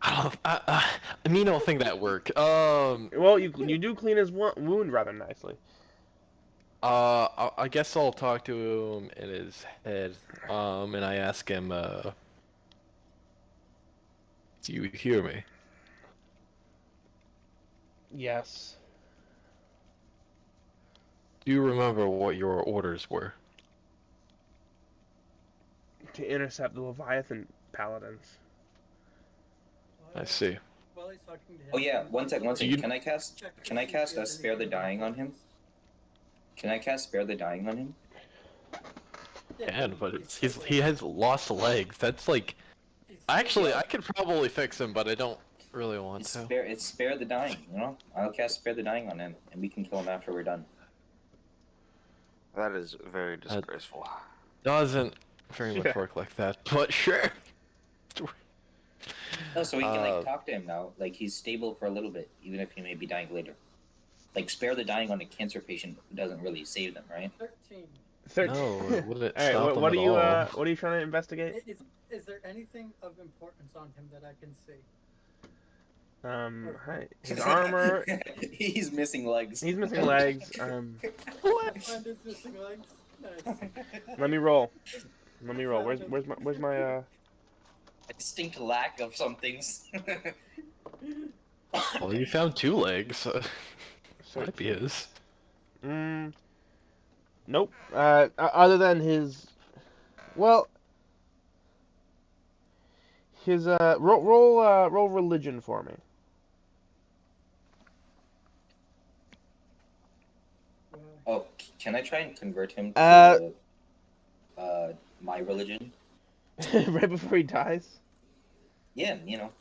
I don't think that work. Well, you do clean his wound rather nicely. I guess I'll talk to him in his head. And I ask him, do you hear me? Yes. Do you remember what your orders were? To intercept the Leviathan paladins. I see. While he's talking to him, Oh yeah, one sec. You- Can I cast Spare the Dying on him? Can I cast Spare the Dying on him? Can, but he has lost legs. That's like, actually, I could probably fix him, but I don't really want to. It's Spare the Dying, you know? I'll cast Spare the Dying on him, and we can kill him after we're done. That is very disgraceful. Doesn't very much work like that, but sure. No, so we can talk to him now. Like he's stable for a little bit, even if he may be dying later. Like Spare the Dying on a cancer patient doesn't really save them, right? 13. 13. No, it wouldn't All right, stop him what are at you all. what are you trying to investigate? Is there anything of importance on him that I can see? Hi. His armor. He's missing legs. He's missing legs. And his missing legs? Nice. Let me roll. Where's my A distinct lack of some things. Well, you found 2 legs. Might be his. Nope. Other than his, well, his roll religion for me. Oh, can I try and convert him to my religion? Right before he dies. Yeah, you know.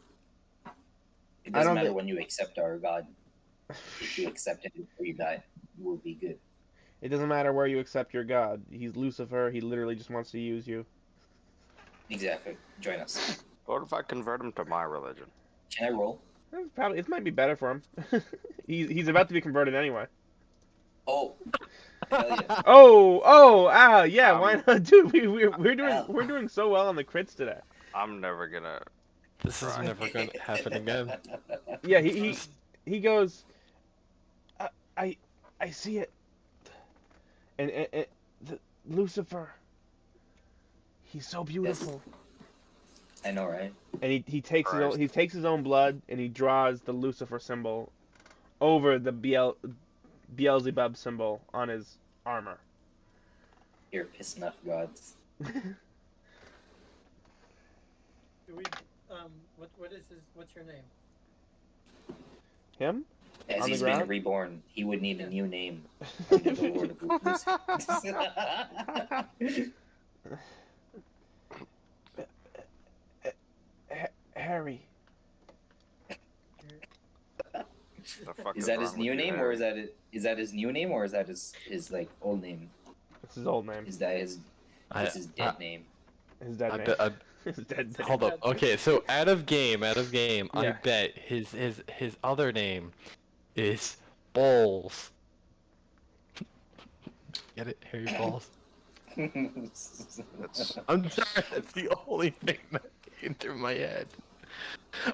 It I doesn't don't matter think- when you accept our God. If you accept it before you die, you will be good. It doesn't matter where you accept your god. He's Lucifer. He literally just wants to use you. Exactly. Join us. What if I convert him to my religion? Can I roll? It might be better for him. He's about to be converted anyway. Oh, hell yeah. Yeah. Why not, dude? We're doing so well on the crits today. I'm never gonna This is Right. never gonna happen again. Yeah, he goes. I I, I see it. And Lucifer. He's so beautiful. I know, right? And he takes Christ. he takes his own blood and he draws the Lucifer symbol over the Beelzebub symbol on his armor. You're pissing off gods. Do we? What is his? What's your name? Him? As On the he's been ground? reborn, he would need a Yeah. new name under the Lord of Lucifer. Harry. The fuck Is that wrong his with new you, name, or Harry? is that his new name, or is that his like old name? That's his old name. Is that his I, his dead name? His dead I name. bet. His dead name. Hold up. Okay, so out of game. I Yeah. bet his other name is Balls. Get it, Harry Balls. That's I'm sorry. That's the only thing that came through my head.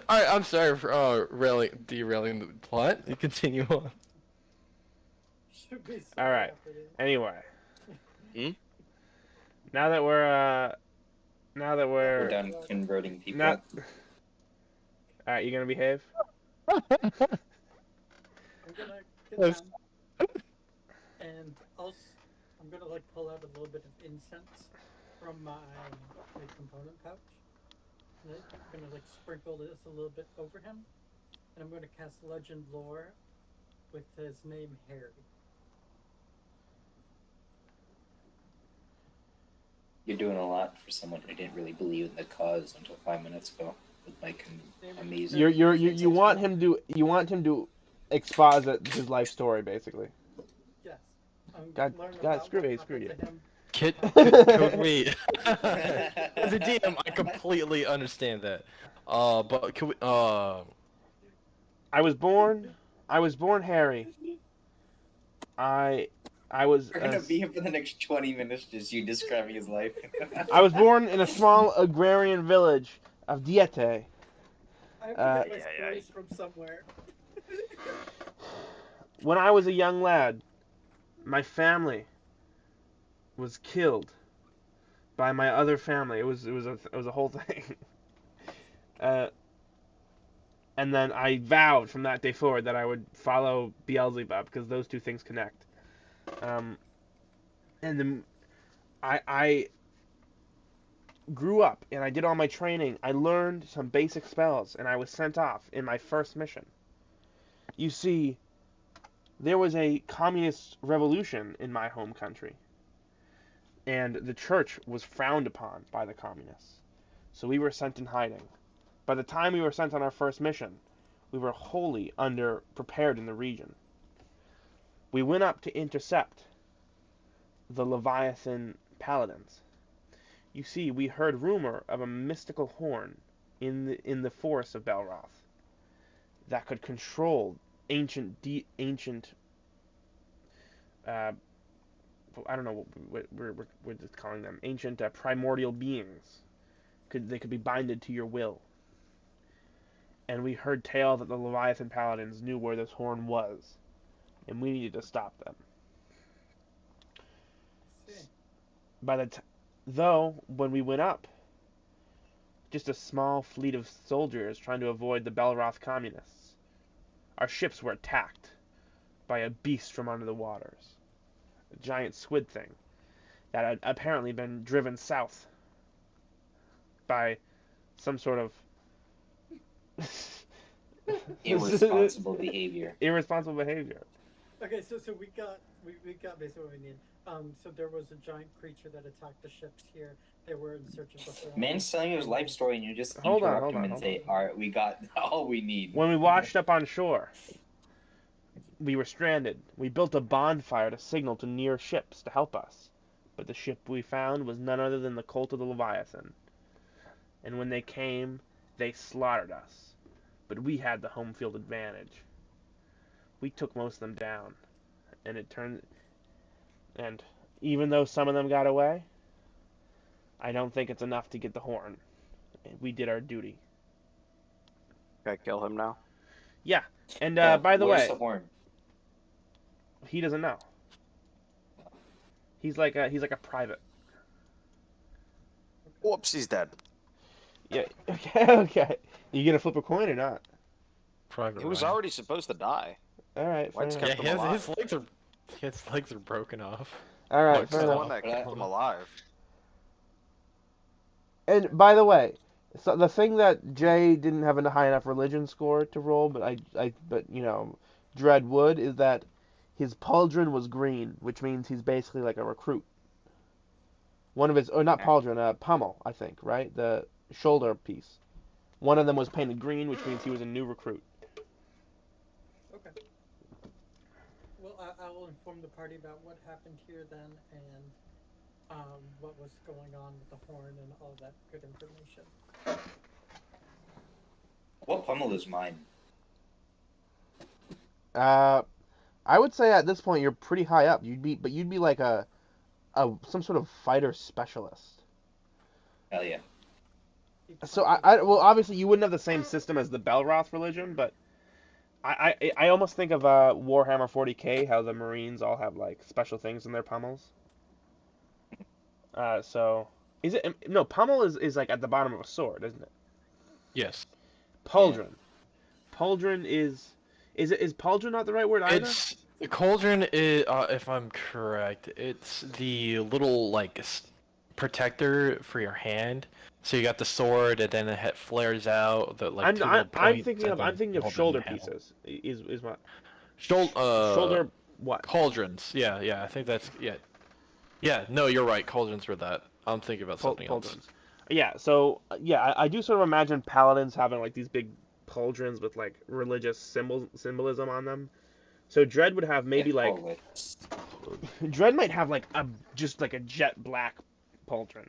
All right, I'm sorry for derailing the plot. You continue on. Should be All right. happening. Anyway. Hmm? Now that we're We're done converting people. All right, you gonna behave? I'm gonna get Yes. down, and I'm gonna like pull out a little bit of incense from my component pouch. And I'm gonna like sprinkle this a little bit over him, and I'm gonna cast Legend Lore with his name Harry. You're doing a lot for someone who didn't really believe in the cause until 5 minutes ago. With my amazing. You want him to exposit his life story basically. Yes. God, Learn God, about screw what you, screw happened you. to him. Could we? As a DM, I completely understand that. But could we? I was born Harry. I was We're gonna be here for the next 20 minutes just you describing his life. I was born in a small agrarian village of Diete. I have to Uh, get my stories from somewhere. When I was a young lad, my family was killed by my other family. It was a whole thing. And then I vowed from that day forward that I would follow Beelzebub because those two things connect. And then I grew up and I did all my training. I learned some basic spells and I was sent off in my first mission. You see, there was a communist revolution in my home country. And the church was frowned upon by the communists. So we were sent in hiding. By the time we were sent on our first mission, we were wholly underprepared in the region. We went up to intercept the Leviathan paladins. You see, we heard rumor of a mystical horn in the forest of Belroth that could control ancient I don't know what we're just calling them, ancient primordial beings. They could be binded to your will. And we heard tale that the Leviathan paladins knew where this horn was, and we needed to stop them. Though when we went up, just a small fleet of soldiers trying to avoid the Belroth communists. Our ships were attacked by a beast from under the waters, a giant squid thing that had apparently been driven south by some sort of Irresponsible behavior. irresponsible behavior. Okay, so we got basically what we need. So there was a giant creature that attacked the ships here. They were in search of the horn. Man's telling you his life story, and you just Hold on, interrupt hold him on, and hold say, on. "All right, we got all we need." When we washed up on shore, we were stranded. We built a bonfire to signal to near ships to help us. But the ship we found was none other than the Cult of the Leviathan. And when they came, they slaughtered us. But we had the home field advantage. We took most of them down. And even though some of them got away, I don't think it's enough to get the horn. We did our duty. Can I kill him now? Yeah. And Yeah, by the where's way, the horn? he doesn't know. He's like a private. Whoops, he's dead. Yeah. Okay. Okay. You gonna flip a coin or not? Private He was Ryan. already supposed to die. All right. Fair White's enough. Yeah, kept him alive. his legs are broken off. All right. White's Fair He's the enough. one that kept him alive. And by the way, so the thing that Jay didn't have a high enough religion score to roll, but Dredd would, is that his pauldron was green, which means he's basically like a recruit. One of his, or not pauldron, pommel, I think, right? The shoulder piece. One of them was painted green, which means he was a new recruit. Okay. Well, I will inform the party about what happened here then, and what was going on with the horn and all that good information. What pummel is mine? I would say at this point you're pretty high up. You'd be like a some sort of fighter specialist. Hell yeah. So well, obviously you wouldn't have the same system as the Belroth religion, but I almost think of Warhammer 40K, how the Marines all have like special things in their pummels. So is it no pummel is like at the bottom of a sword, isn't it? Yes. Pauldron. Pauldron is pauldron not the right word either? It's the cauldron is, if I'm correct, it's the little like protector for your hand. So you got the sword, and then it flares out. The like two little I'm points, thinking and of then you hold it in shoulder your hand. pieces. Is what Shoulder what? cauldrons. Yeah, I think that's yeah. No, you're right. Cauldrons were that. I'm thinking about something else. Pauldrons. Yeah, so yeah, I do sort of imagine paladins having like these big pauldrons with like religious symbolism on them. So Dredd would have maybe like Dredd might have like just like a jet black pauldron.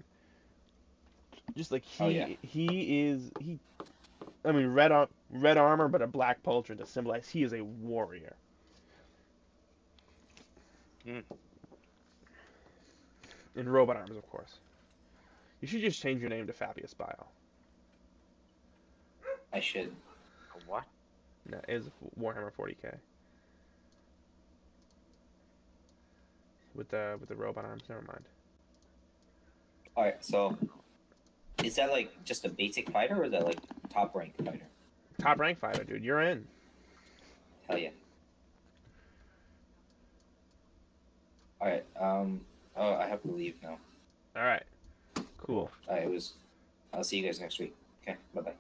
Just like he I mean red armor but a black pauldron to symbolize he is a warrior. And robot arms, of course. You should just change your name to Fabius Bile. I should. What? No, it is Warhammer 40K. With the robot arms, never mind. Alright, so is that like just a basic fighter or is that like top rank fighter? Top rank fighter, dude. You're in. Hell yeah. Alright, oh, I have to leave now. All right. Cool. I'll see you guys next week. Okay, bye-bye.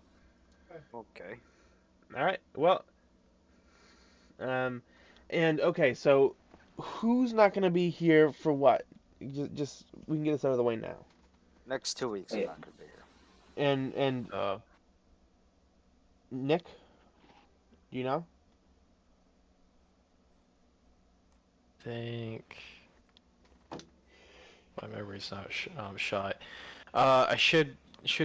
Okay. All right. Well, and okay, so who's not gonna be here for what? Just we can get this out of the way now. Next 2 weeks, Oh, I'm yeah. not gonna be here. And Nick, do you know? Think my memory's not shot. I should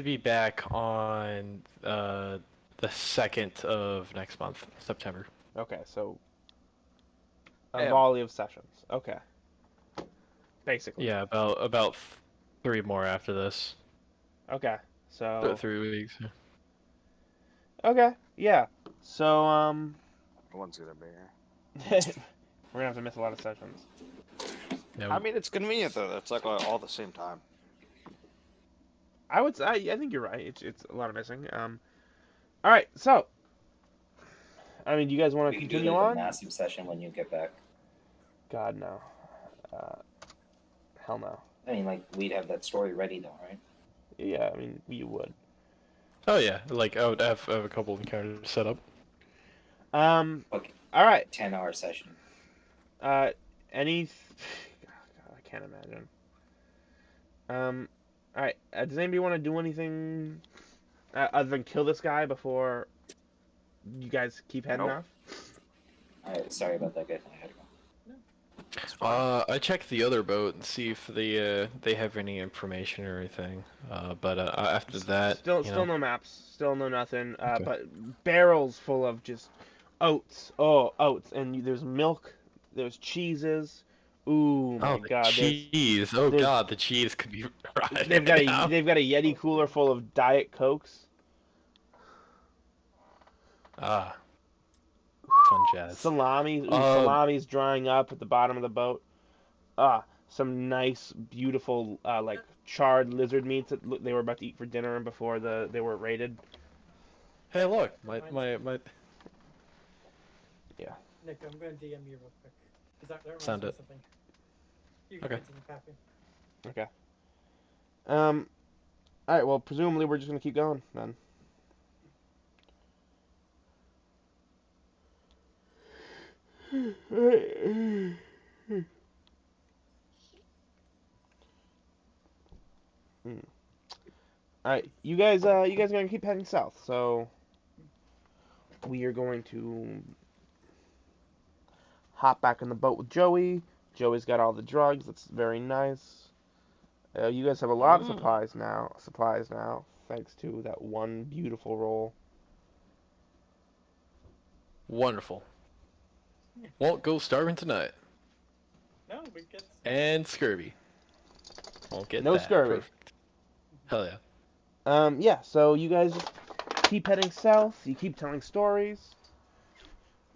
be back on the 2nd of next month, September. Okay, so a Damn. volley of sessions. Okay. Basically. Yeah, about 3 more after this. Okay. So 3 weeks. okay, yeah. So No one's gonna be here. we're gonna have to miss a lot of sessions. Yeah, I mean, it's convenient though. It's like all the same time. I think you're right. It's a lot of missing. All right. So, I mean, do you guys want We to can do continue like a on? massive session when you get back. God no. Hell no. I mean, like, we'd have that story ready though, right? Yeah, I mean, you would. Oh yeah, like I would have a couple of encounters set up. Okay, All right. 10-hour session. Any? God, I can't imagine. All right. Does anybody want to do anything other than kill this guy before you guys keep heading Nope. off? Alright, sorry about that, guys. I gotta go. It's fine. I checked the other boat and see if they have any information or anything. But after that, Still you know, no maps. Still no nothing. Okay. But barrels full of just oats. Oh, oats. And there's milk. There's cheeses. Ooh my the God. cheese. Oh there's- God, the cheese could be right. They've got now. a Yeti cooler full of Diet Cokes. Ah, fun jazz. Salami's drying up at the bottom of the boat. Some nice, beautiful, like charred lizard meats that they were about to eat for dinner before they were raided. Hey, look, my Reminds my me- my. Yeah. Nick, I'm going to DM you real quick. Because that reminds Sound me it. of something. You can Okay. continue, Pappy. Okay. All right. Well, presumably we're just gonna keep going then. All right, you guys are gonna keep heading south. So we are going to hop back in the boat with Joey. Joey's got all the drugs. That's very nice. You guys have a lot of supplies now. Thanks to that one beautiful roll. Wonderful. Won't go starving tonight. No, we get. And scurvy. Won't get No that. scurvy. Perfect. Hell yeah. Yeah. So you guys keep heading south. You keep telling stories.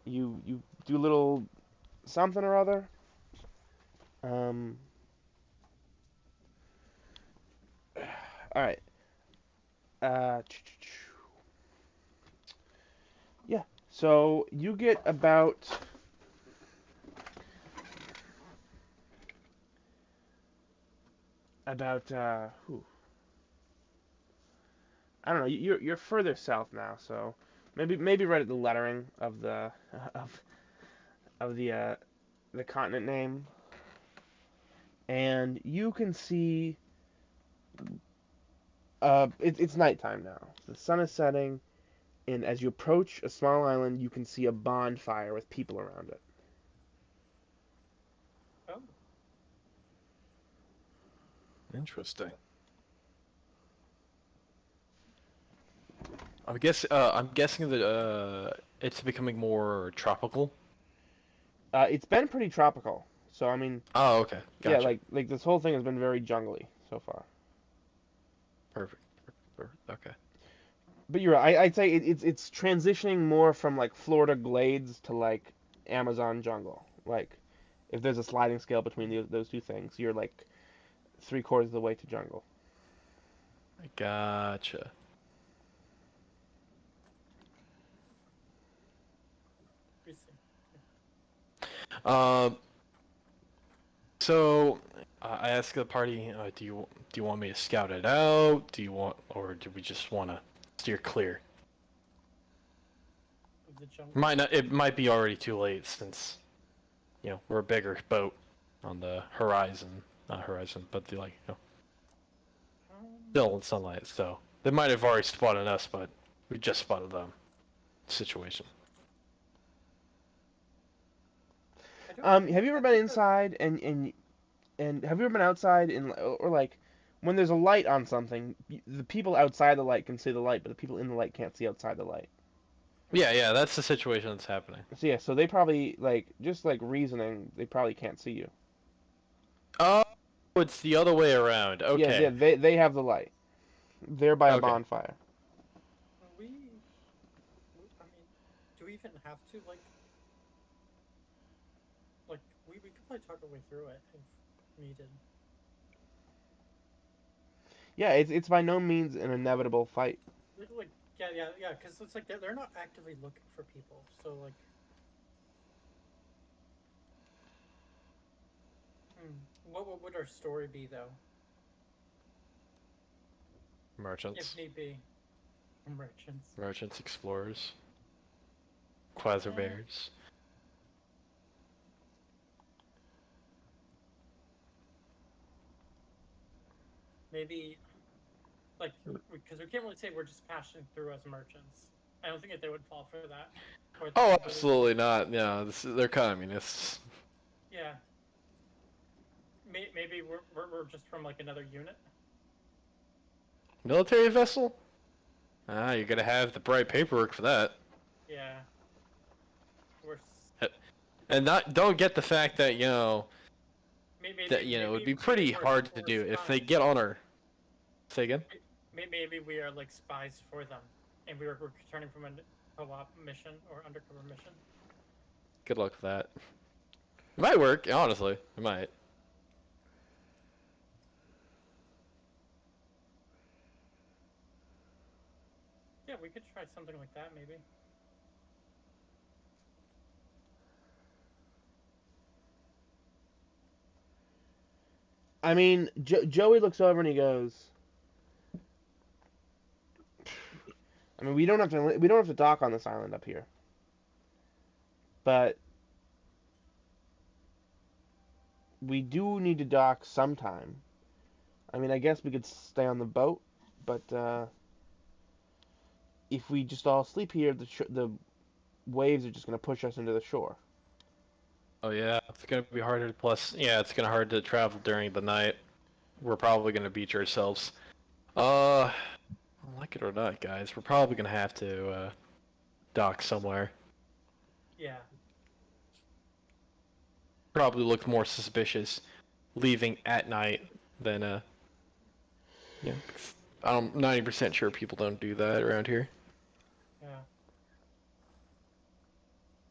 You do a little something or other. All right. Uh, yeah. So you get about I don't know. You're further south now, so maybe right at the lettering of the of the continent name, and you can see it's nighttime now. The sun is setting, and as you approach a small island, you can see a bonfire with people around it. Oh, Interesting. I'm guessing that it's becoming more tropical. It's been pretty tropical, so I mean, Oh, okay. yeah, Gotcha. like this whole thing has been very jungly so far. Perfect. Okay. But you're right. I'd say it's transitioning more from like Florida glades to like Amazon jungle. Like if there's a sliding scale between those two things, you're like 3/4 of the way to jungle. Gotcha. we see. Um. So I asked the party, do you want me to scout it out? Or do we just want to steer clear? Of the jungle. It might be already too late since, we're a bigger boat on the horizon, not horizon, but Um, still in sunlight. So they might have already spotted us, but we just spotted them. Situation. I don't Have you ever I been think inside and have you ever been outside or like when there's a light on something, the people outside the light can see the light, but the people in the light can't see outside the light. Yeah, that's the situation that's happening. So yeah, so they probably like just like reasoning, they probably can't see you. Oh, it's the other way around. Yeah, Okay. they have the light. They're by a Okay. bonfire. I mean, do we even have to like we could probably talk our way through it if needed. Yeah, it's by no means an inevitable fight. Like yeah, because it's like they're not actively looking for people, so like. What would our story be though? Merchants. If need be, merchants. Merchants, explorers. Quasar bears. Maybe, like, because we can't really say we're just passing through as merchants. I don't think that they would fall for that. Or Oh, absolutely not. Yeah, they're communists. Yeah. Maybe we're just from like another unit. Military vessel? Ah, you're gonna have the bright paperwork for that. Yeah. We're. And don't get the fact that, Maybe, it would be pretty hard to do if they get on our... Say again? Maybe we are like spies for them, and we were returning from co-op mission or undercover mission. Good luck with that. It might work, honestly. It might. Yeah, we could try something like that maybe. I mean, Joey looks over and he goes, I mean, we don't have to dock on this island up here. But we do need to dock sometime. I mean, I guess we could stay on the boat, but if we just all sleep here, the waves are just going to push us into the shore. Oh yeah, it's gonna be harder. Plus, yeah, it's gonna hard to travel during the night. We're probably gonna beach ourselves. Like it or not, guys, we're probably gonna have to dock somewhere. Yeah. Probably look more suspicious leaving at night than yeah. I'm 90% sure people don't do that around here. Yeah.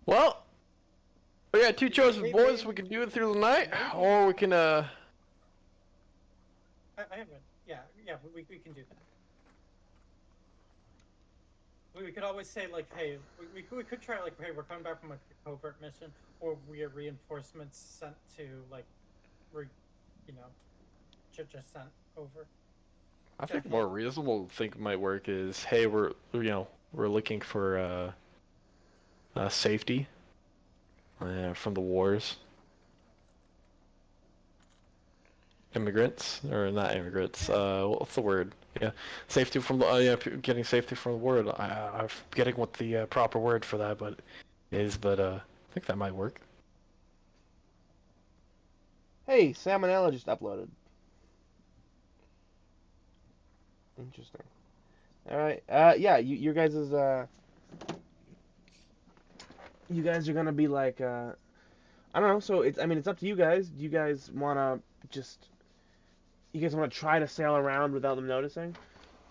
Well, we got two choices, Maybe- boys. We can do it through the night, or we can I haven't. Yeah, we can do that. We could always say like, hey, we could try like, hey, we're coming back from like a covert mission, or we have reinforcements sent to like, just sent over. I think more reasonable thing might work is, hey, we're looking for safety from the wars. Immigrants, or not immigrants? What's the word? Yeah, safety from the getting safety from the word. I'm forgetting what the proper word for that, but I think that might work. Hey, Salmonella just uploaded. Interesting. All right. Yeah, you guys is you guys are gonna be like I don't know. So it's up to you guys. Do you guys wanna just you guys wanna try to sail around without them noticing?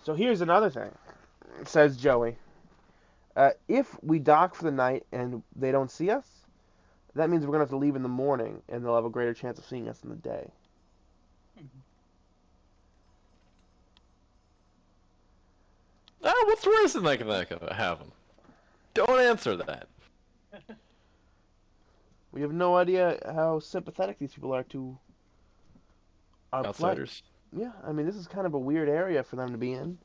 So here's another thing, says Joey. If we dock for the night and they don't see us, that means we're gonna have to leave in the morning, and they'll have a greater chance of seeing us in the day. What's worse than that could happen? Don't answer that. We have no idea how sympathetic these people are to our plight. Outsiders. Yeah, I mean, this is kind of a weird area for them to be in.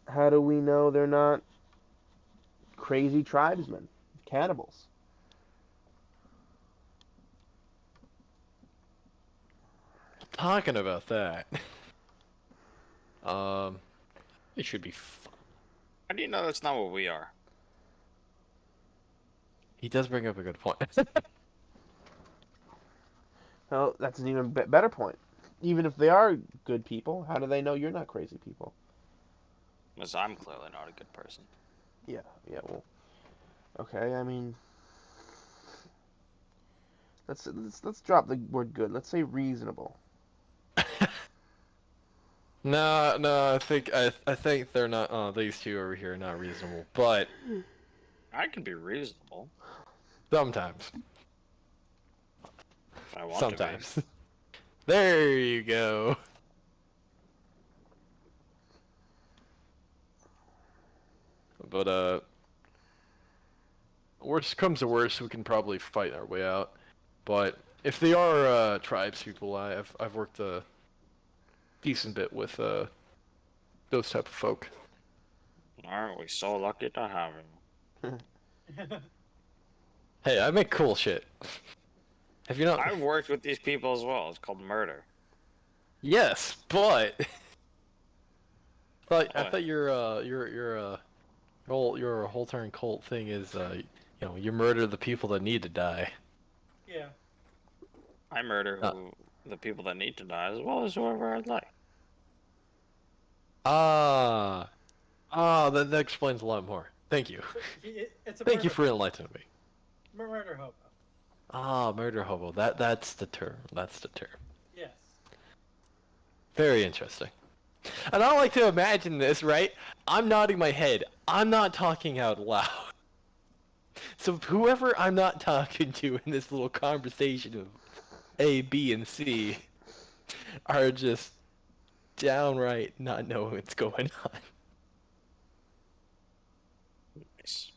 How do we know they're not crazy tribesmen, cannibals? Talking about that. It should be fun. How do you know that's not what we are? He does bring up a good point. Well, that's an even better point. Even if they are good people, how do they know you're not crazy people? Because I'm clearly not a good person. Yeah, well, okay, I mean, let's drop the word good. Let's say reasonable. No, I think they're not. These two over here are not reasonable, but I can be reasonable sometimes. if I want Sometimes. There you go. But worst comes to worst, we can probably fight our way out. But if they are tribes people, I've worked a decent bit with those type of folk. to be. Aren't we so lucky to have him? Hey, I make cool shit. Have you not? I've worked with these people as well. It's called murder. Yes, but I What? thought your whole turn cult thing is you murder the people that need to die. Yeah. I murder the people that need to die as well as whoever I'd like. That explains a lot more. Thank you. It's a Thank you murder- for enlightening me. murder hobo. Murder hobo. That's the term. That's the term. Yes. Very interesting. And I like to imagine this, right? I'm nodding my head. I'm not talking out loud. So whoever I'm not talking to in this little conversation of A, B, and C are just downright not knowing what's going on. Nice.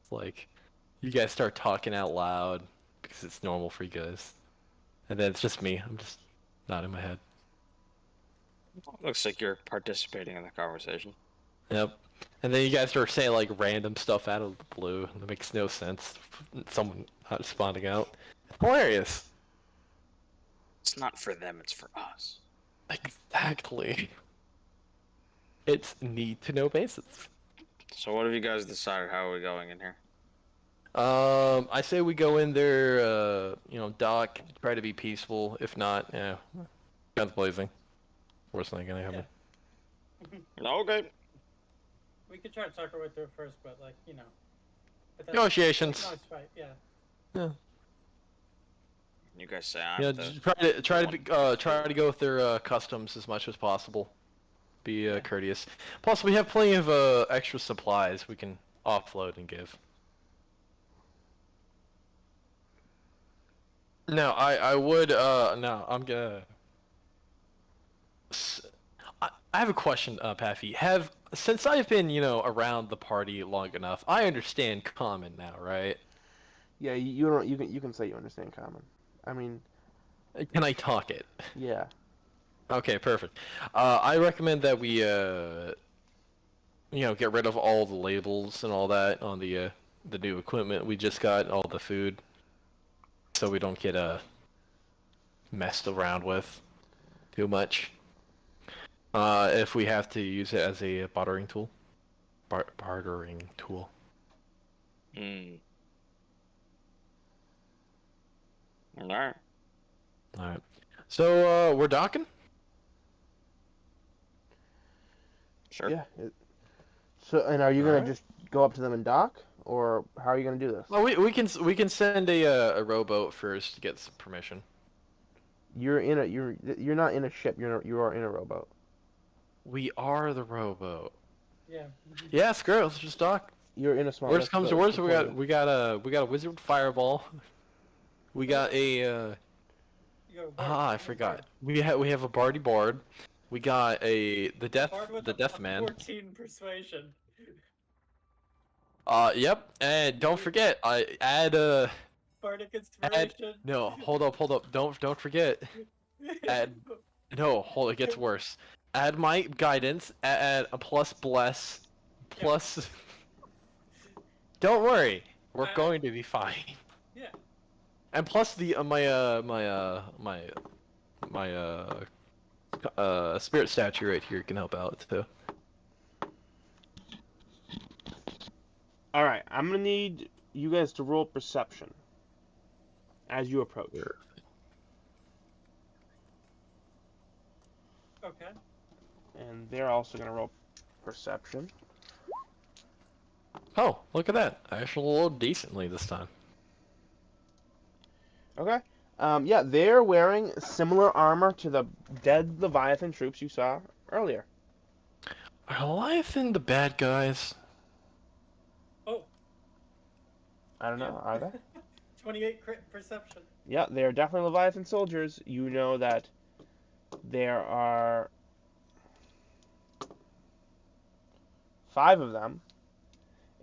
It's like, you guys start talking out loud because it's normal for you guys. And then it's just me. I'm just nodding my head. Looks like you're participating in the conversation. Yep. And then you guys start saying like random stuff out of the blue. That makes no sense. Someone not responding out. It's hilarious. It's not for them, it's for us. Exactly. It's need to know basis. So what have you guys decided? How are we going in here? I say we go in there, dock, try to be peaceful. If not, yeah, guns blazing. Worst thing gonna happen. Okay. We could try to talk our way through it first, but like, But that's, Negotiations. No, it's fight, yeah. Yeah. You guys say I'm Yeah, the... just try to go with their customs as much as possible. Be courteous. Plus, we have plenty of extra supplies we can offload and give. No, I would no, I'm gonna. I have a question, Paffy. Since I've been around the party long enough, I understand common now, right? Yeah, you don't. You can say you understand common. I mean, Can I talk it? yeah. Okay, perfect. I recommend that we get rid of all the labels and all that on the new equipment we just got, all the food, so we don't get messed around with too much. If we have to use it as a bartering tool. Bartering tool. Hmm. Alright. Alright. So, we're docking? Sure. Yeah. So, and are you gonna Alright. just go up to them and dock, or how are you gonna do this? Well, we can send a rowboat first to get some permission. You're not in a ship. You are in a rowboat. We are the rowboat. Yeah. Yeah, screw it, let's just dock. You're in a small. Worst comes to that's worst, we got a wizard fireball. We got a You go bard, I you go forgot. bard. We have a bardy bard. We got the Bard with death a man. 14 persuasion. Yep. And don't forget, I add Bardic inspiration. no, hold up. Don't forget. Add no, hold it gets worse. Add my guidance, add a plus bless, plus don't worry. We're going to be fine. Yeah. And plus the spirit statue right here can help out too. All right. I'm gonna need you guys to roll perception as you approach. Okay. And they're also gonna roll perception. Oh, look at that! I actually rolled decently this time. Okay. Yeah, they're wearing similar armor to the dead Leviathan troops you saw earlier. Are Leviathan the bad guys? Oh. I don't know. Are they? 28 crit perception. Yeah, they are definitely Leviathan soldiers. You know that there are 5 of them,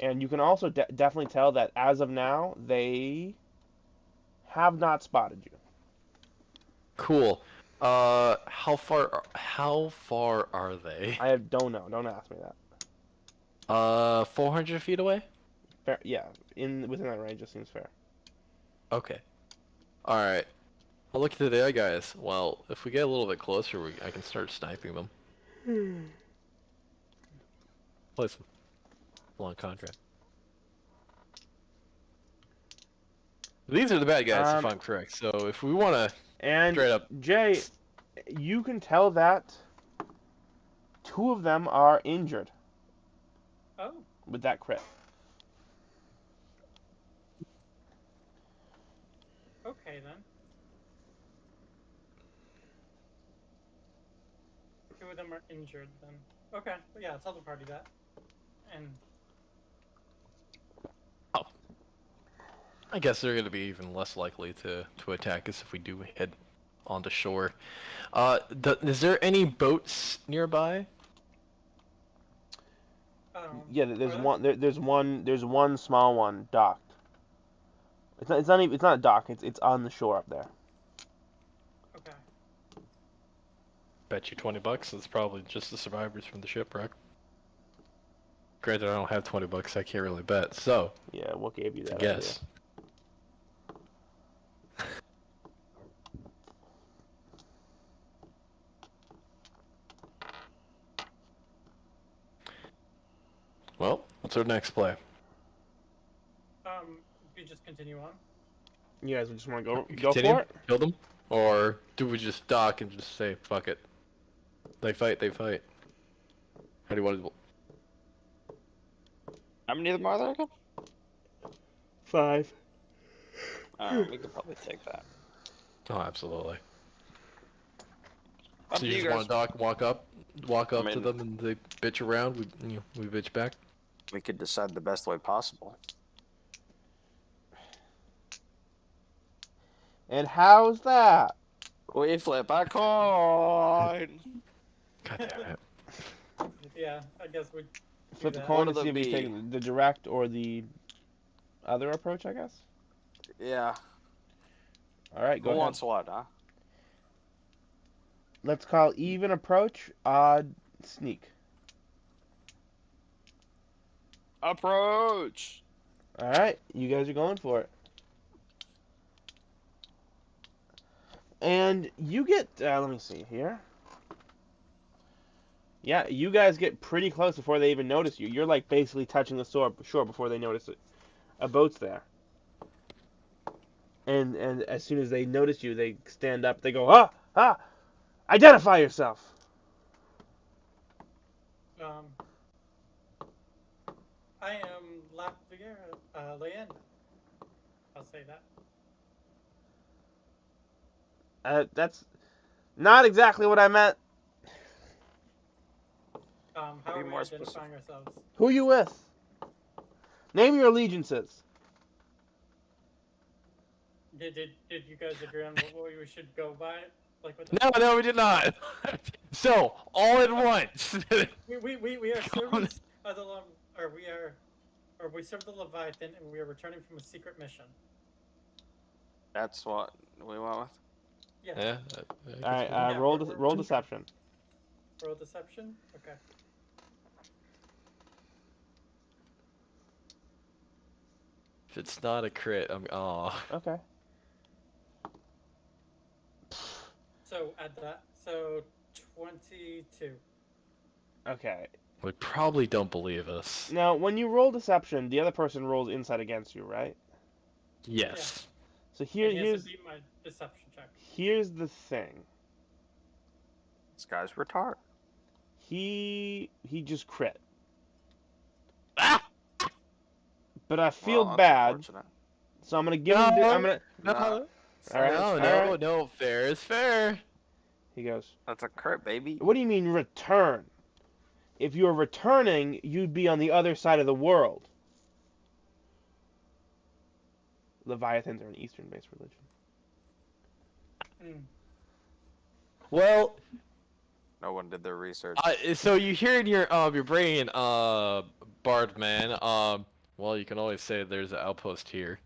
and you can also definitely tell that as of now they have not spotted you. Cool. How far are they? Don't know. Don't ask me that. 400 feet away? Fair, yeah, within that range, it seems fair. Okay. Alright. I'll look to the other guys. Well, if we get a little bit closer, I can start sniping them. Place them. Long contract. These are the bad guys, if I'm correct. So if we want to And straight up... Jay, you can tell that 2 of them are injured Oh. with that crit. Okay then. 2 of them are injured then. Okay. Well, yeah, tell the party that. And I guess they're gonna be even less likely to attack us if we do head onto shore. Is there any boats nearby? Yeah, there's are there? one. There's one small one docked. It's not even. It's not a dock. It's on the shore up there. Okay. Bet you $20. It's probably just the survivors from the shipwreck. Granted, I don't have $20. I can't really bet. So, Yeah, what gave you it's a that guess. Well, what's our next play? You just continue on. You guys just want to go Continue? for it? Kill them? Or do we just dock and just say, fuck it? They fight, they fight. How do you want to... How many of them are there again? 5. We could probably take that. Oh, absolutely. Up So to you you just want guys. to walk up to mean- them and they bitch around, we bitch back? We could decide the best way possible. And how's that? We flip a coin. God damn it. Yeah, I guess we. Flip a that. coin One to of see them if you be- take the direct or the other approach, I guess. Yeah. All right, go Who ahead. wants what, huh? Let's call even approach, odd sneak. Approach. All right, you guys are going for it. And you get, let me see here. Yeah, you guys get pretty close before they even notice you. You're like basically touching the shore before they notice it. A boat's there. And as soon as they notice you, they stand up. They go, ah, identify yourself. I am Lapvier Leyenda. I'll say that. That's not exactly what I meant. How Be are we more identifying ourselves? Who you with? Name your allegiances. Did you guys agree on what we should go by? Like what? No, we did not. So, all at once. We are servants of the we serve the Leviathan and we are returning from a secret mission. That's what we went with. Yeah. Yeah. All right, Yeah, roll we're- roll deception. Roll deception. Okay. If it's not a crit, oh. Okay. So add that. So 22. Okay. We probably don't believe us. Now, when you roll deception, the other person rolls insight against you, right? Yes. So And he has here's to beat my deception check. here's the thing. This guy's retarded. He just crit. Ah! But I feel Well, that's bad, unfortunate. so I'm gonna give him. I'm gonna. No. No. All right, No, all no, fair is fair. He goes. That's a crit, baby. What do you mean return? If you were returning, you'd be on the other side of the world. Leviathans are an Eastern-based religion. Mm. Well, No one did their research. so you hear in your brain, Bard man, well, you can always say there's an outpost here.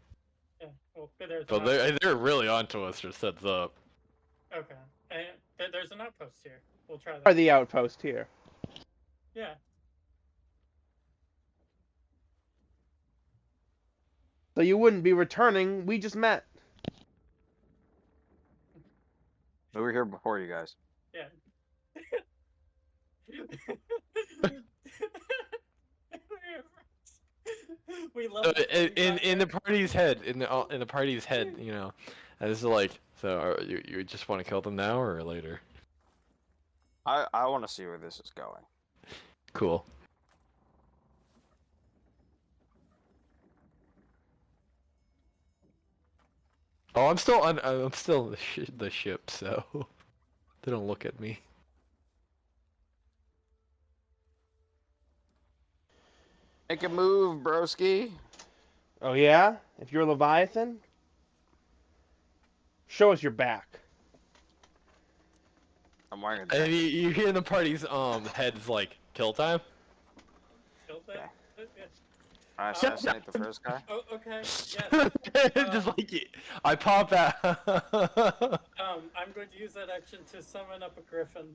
Yeah. Well, there's But they're really onto us, just heads up. okay. And there's an outpost here. We'll try Are that. the outpost here? Yeah. So you wouldn't be returning. We just met. We were here before you guys. Yeah. We love In the party's head, in the party's head, you know, and this is like, so you just want to kill them now or later? I want to see where this is going. Cool. Oh, I'm still the ship, so they don't look at me. Make a move, broski. Oh yeah? If you're a Leviathan, show us your back. I'm wearing a And jacket. you hear the party's heads like kill time. Kill that? Yeah. I assassinate the first guy. Oh, okay. Yes. Just like I pop out. I'm going to use that action to summon up a griffin.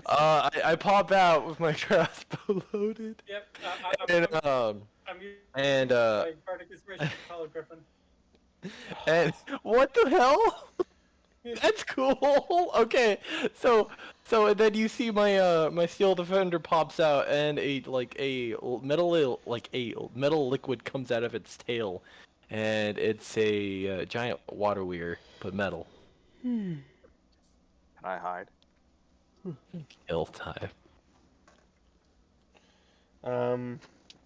I pop out with my crossbow loaded. Yep. I'm using and my bardic inspiration to call a griffin. and what the hell? That's cool. Okay, so and then you see my my steel defender pops out, and a metal liquid comes out of its tail, and it's a giant water weir, but metal. Can I hide? Kill time.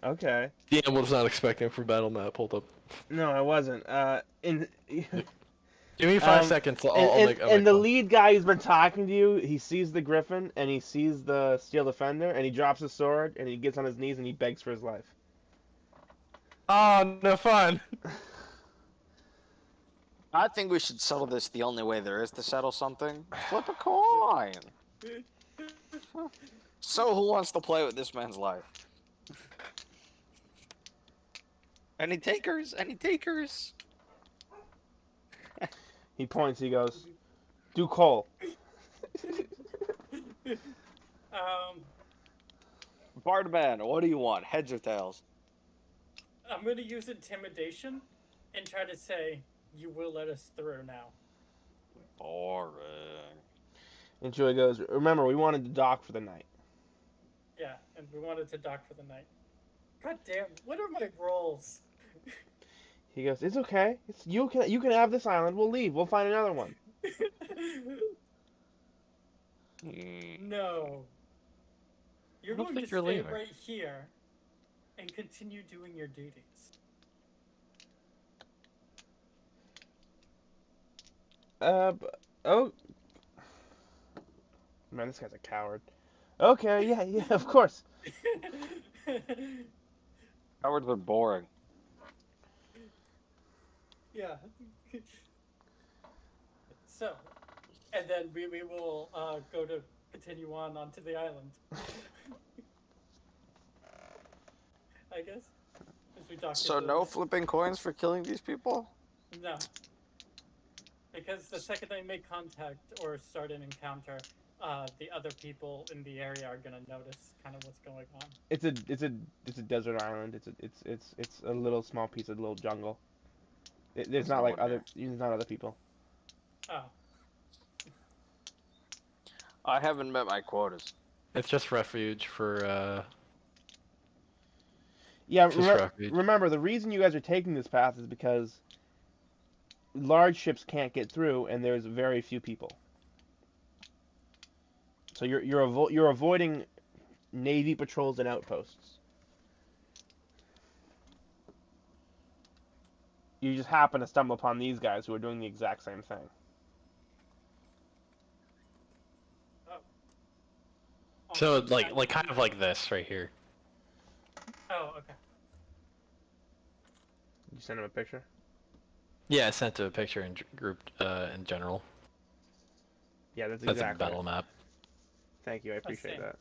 Okay. DM was not expecting for battle map. Hold up. No, I wasn't. Give me 5 seconds. I'll make the one. lead guy who's been talking to you, he sees the griffin and he sees the steel defender and he drops his sword and he gets on his knees and he begs for his life. Oh, no fun. I think we should settle this the only way there is to settle something. Flip a coin. So who wants to play with this man's life? Any takers? Any takers? He points, he goes, "Do Cole." Bardman, what do you want? Heads or tails? I'm going to use intimidation and try to say, you will let us through now. Boring. And Joey goes, "Remember, we wanted to dock for the night." Yeah, and we wanted to dock for the night. God damn, what are my rolls? He goes, "It's okay. You can have this island. We'll leave. We'll find another one." No. You're I don't going think to you're stay leaving. right here and continue doing your duties. Oh. Man, this guy's a coward. Okay, yeah, of course. Cowards are boring. Yeah. So, and then we will go to continue onto the island. I guess. As we dock So into- no flipping coins for killing these people? No. Because the second they make contact or start an encounter, the other people in the area are gonna notice kind of what's going on. It's a desert island. It's a little small piece of little jungle. There's There's not no like one other. There's not other people. Oh. I haven't met my quotas. It's just refuge for Yeah, Just refuge. remember the reason you guys are taking this path is because large ships can't get through, and there's very few people. So you're avoiding Navy patrols and outposts. You just happen to stumble upon these guys who are doing the exact same thing. so like kind of like this right here. Oh, okay. You send him a picture. Yeah, I sent a picture in grouped in general. Yeah, that's That's exactly. a battle map. Thank you, I appreciate see. that.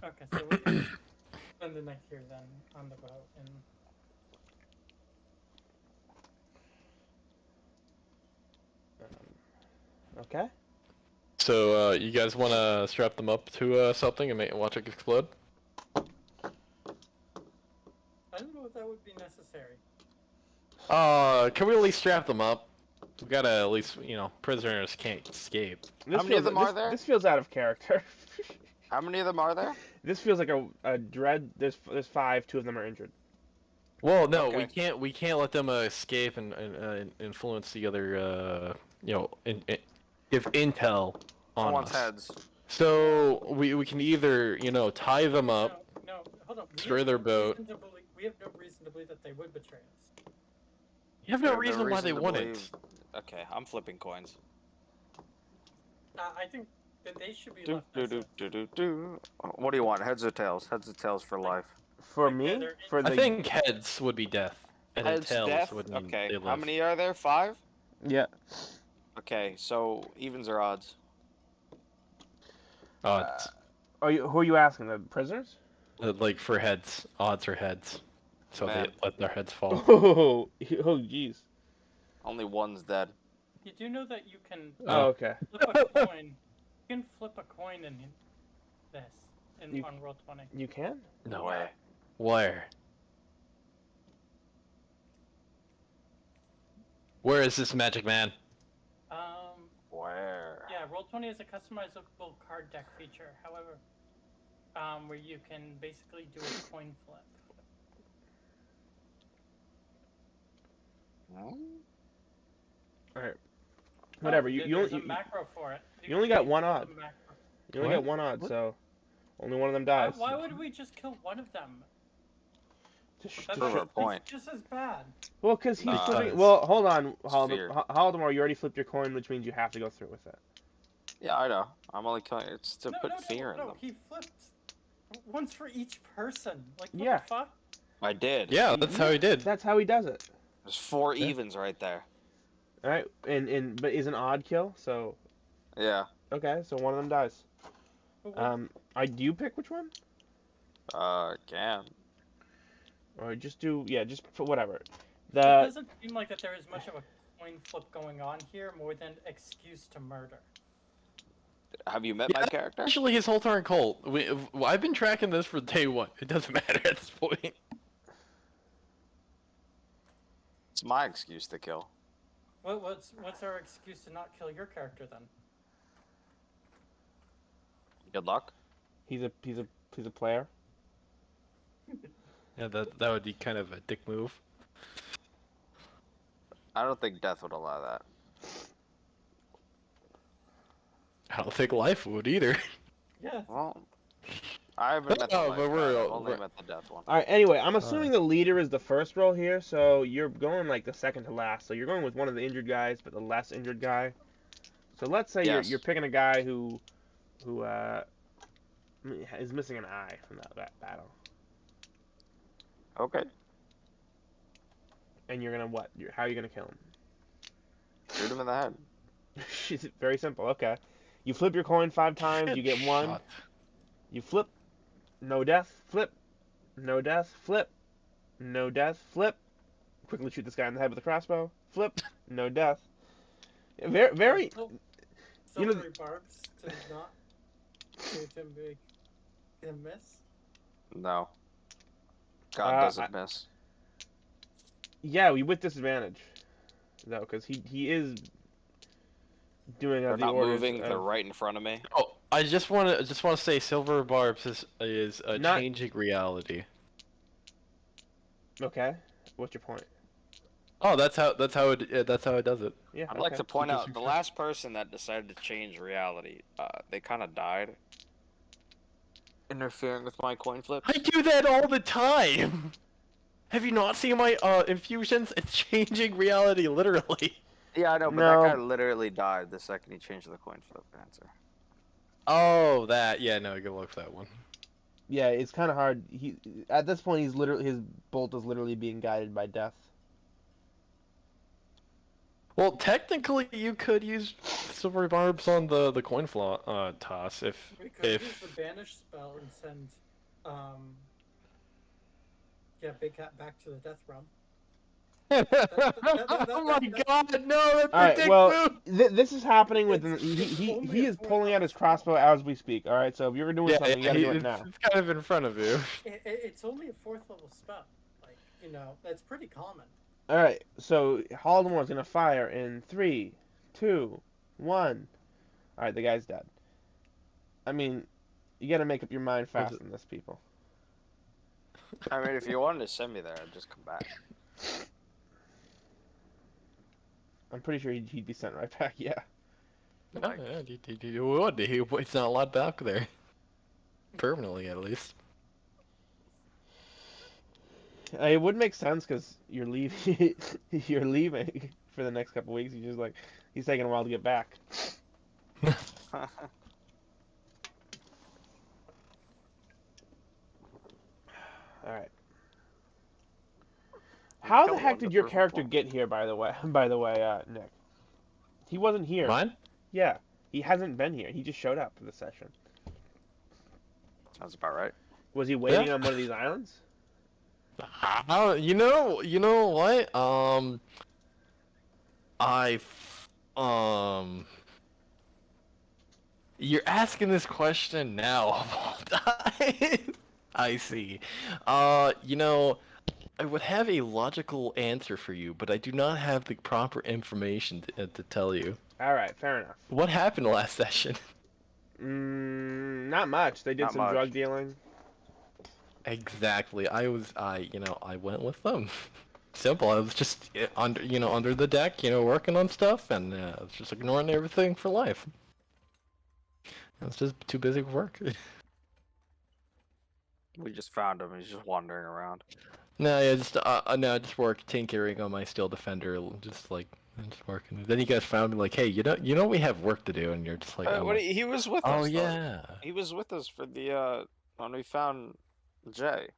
Okay, so we can spend the night here then on the boat and Okay. So you guys want to strap them up to something and watch it explode? I don't know if that would be necessary. Can we at least strap them up? We gotta at least, prisoners can't escape. This How many of feels- them this- are there? This feels out of character. How many of them are there? This feels like a dread. There's 5. 2 of them are injured. Well, no, Okay. we can't let them escape and influence the other, give intel on Someone's us. heads. So we can either, tie them up. No, hold on. Destroy their boat. We have no reason to believe that they would betray us. You have They no have reason why they to wouldn't. believe- Okay, I'm flipping coins. I think They should be Do, left do, as do, is. do, do, do. What do you want? Heads or tails? Heads or tails for Like- life. For Like, me, they're for I the think heads would be death, and then Heads, tails death. would mean Okay. they live. How many are there? 5? yeah. Okay, so evens or odds? Odds. Who are you asking? The prisoners? Like for heads, odds are heads. So Man. they let their heads fall. Oh, jeez. Only one's dead. You do know that you can Oh, okay. flip a coin. You can flip a coin in this You- on roll 20. You can? No Where? way. Where? Where is this magic man? Where? Yeah, roll 20 is a customizable card deck feature. However, where you can basically do a coin flip. Hmm? Alright. Whatever. Oh, You there's only a macro for it. you only got create one the odd. macro. you only What? got one odd, What? so only one of them Why, dies. why would we just kill one of them? That's Prove a point. It's just as bad. Well, because he's Nah, flipping. it's- Well, hold on, fear. Haldemar. You already flipped your coin, which means you have to go through with it. Yeah, I know. I'm only killing. It's to put fear in them. He flipped once for each person. Like, what Yeah. the fuck? I did. Yeah, that's how he did. That's how he does it. There's 4 Yeah. evens right there. All right, and but is an odd kill, so Yeah. okay, so one of them dies. But what- Do you pick which one, Can. or just do just for whatever. it The doesn't seem like that there is much of a coin flip going on here, more than excuse to murder. Have you met Yeah, my character? Actually, his whole turn cult. I've been tracking this for day one. It doesn't matter at this point. It's my excuse to kill. What's our excuse to not kill your character then? Good luck. he's a player. Yeah, that would be kind of a dick move. I don't think death would allow that. I don't think life would either. Yeah. Well, I haven't met the No, life but guy, we're- I've only we're- met the death one. All right. Anyway, I'm assuming the leader is the first roll here, so you're going like the second to last. So you're going with one of the injured guys, but the less injured guy. So let's say Yes. you're picking a guy who is missing an eye from that battle, Okay. and you're gonna how are you gonna kill him? Shoot him in the head. It's very simple. Okay. You flip your coin 5 times, you get 1. Shot. You flip. No death. Flip. No death. Flip. No death. Flip. Quickly shoot this guy in the head with a crossbow. Flip. No death. Very. You know- Silvery barbs to not shoot him big. Him miss. No. God doesn't miss. Yeah, with disadvantage. Though, because he is doing They're the not orders moving. of- They're right in front of me. Oh, I just want to say, Silver Barbs is a Not- changing reality. Okay. What's your point? Oh, that's how it does it. Yeah. I'd like okay. to point Super out the success. last person that decided to change reality. They kind of died. Interfering with my coin flip. I do that all the time. Have you not seen my infusions? It's changing reality, literally. Yeah, I know, but No. that guy literally died the second he changed the coin flip answer. Oh, that. Yeah, no, good luck for that one. Yeah, it's kind of hard. He at this point his bolt is literally being guided by death. Well, technically, you could use Silver Barbs on the coin toss if We could use the banish spell and send, Big Cat back to the death realm. Oh my God, no! That's All a right, dick well, move. this is happening with It's he only is a pulling out his 4,000. crossbow as we speak. All right, so if you're doing something, you gotta do it now. It's kind of in front of you. It's only a 4th level spell. Like, that's pretty common. All right, so Haldemore's gonna fire in 3, 2, 1. All right, the guy's dead. I mean, you gotta make up your mind fast on this, people. I mean, if you wanted to send me there, I'd just come back. I'm pretty sure he'd be sent right back. Yeah. Yeah, he would. He's not allowed back there. Permanently, at least. It would make sense because you're leaving. You're leaving for the next couple weeks. He's taking a while to get back. All right. We How the killed heck one to did your prove a character point. get here? By the way, Nick. He wasn't here. Mine? Yeah, he hasn't been here. He just showed up for the session. Sounds about right. Was he waiting Yeah. on one of these islands? You know what? I, you're asking this question now of all time. I see. You know, I would have a logical answer for you, but I do not have the proper information to tell you. All right, fair enough. What happened last session? Not much. They did Not some much. drug dealing. Exactly. I went with them. Simple. I was just under the deck, working on stuff, and I was just ignoring everything for life. I was just too busy with work. We just found him. He's just wandering around. No, yeah, just work tinkering on my steel defender, just working. Then you guys found me like, hey, we have work to do, and you're just like, I'm like, He was with oh us. though. yeah. He was with us for the when we found Jay.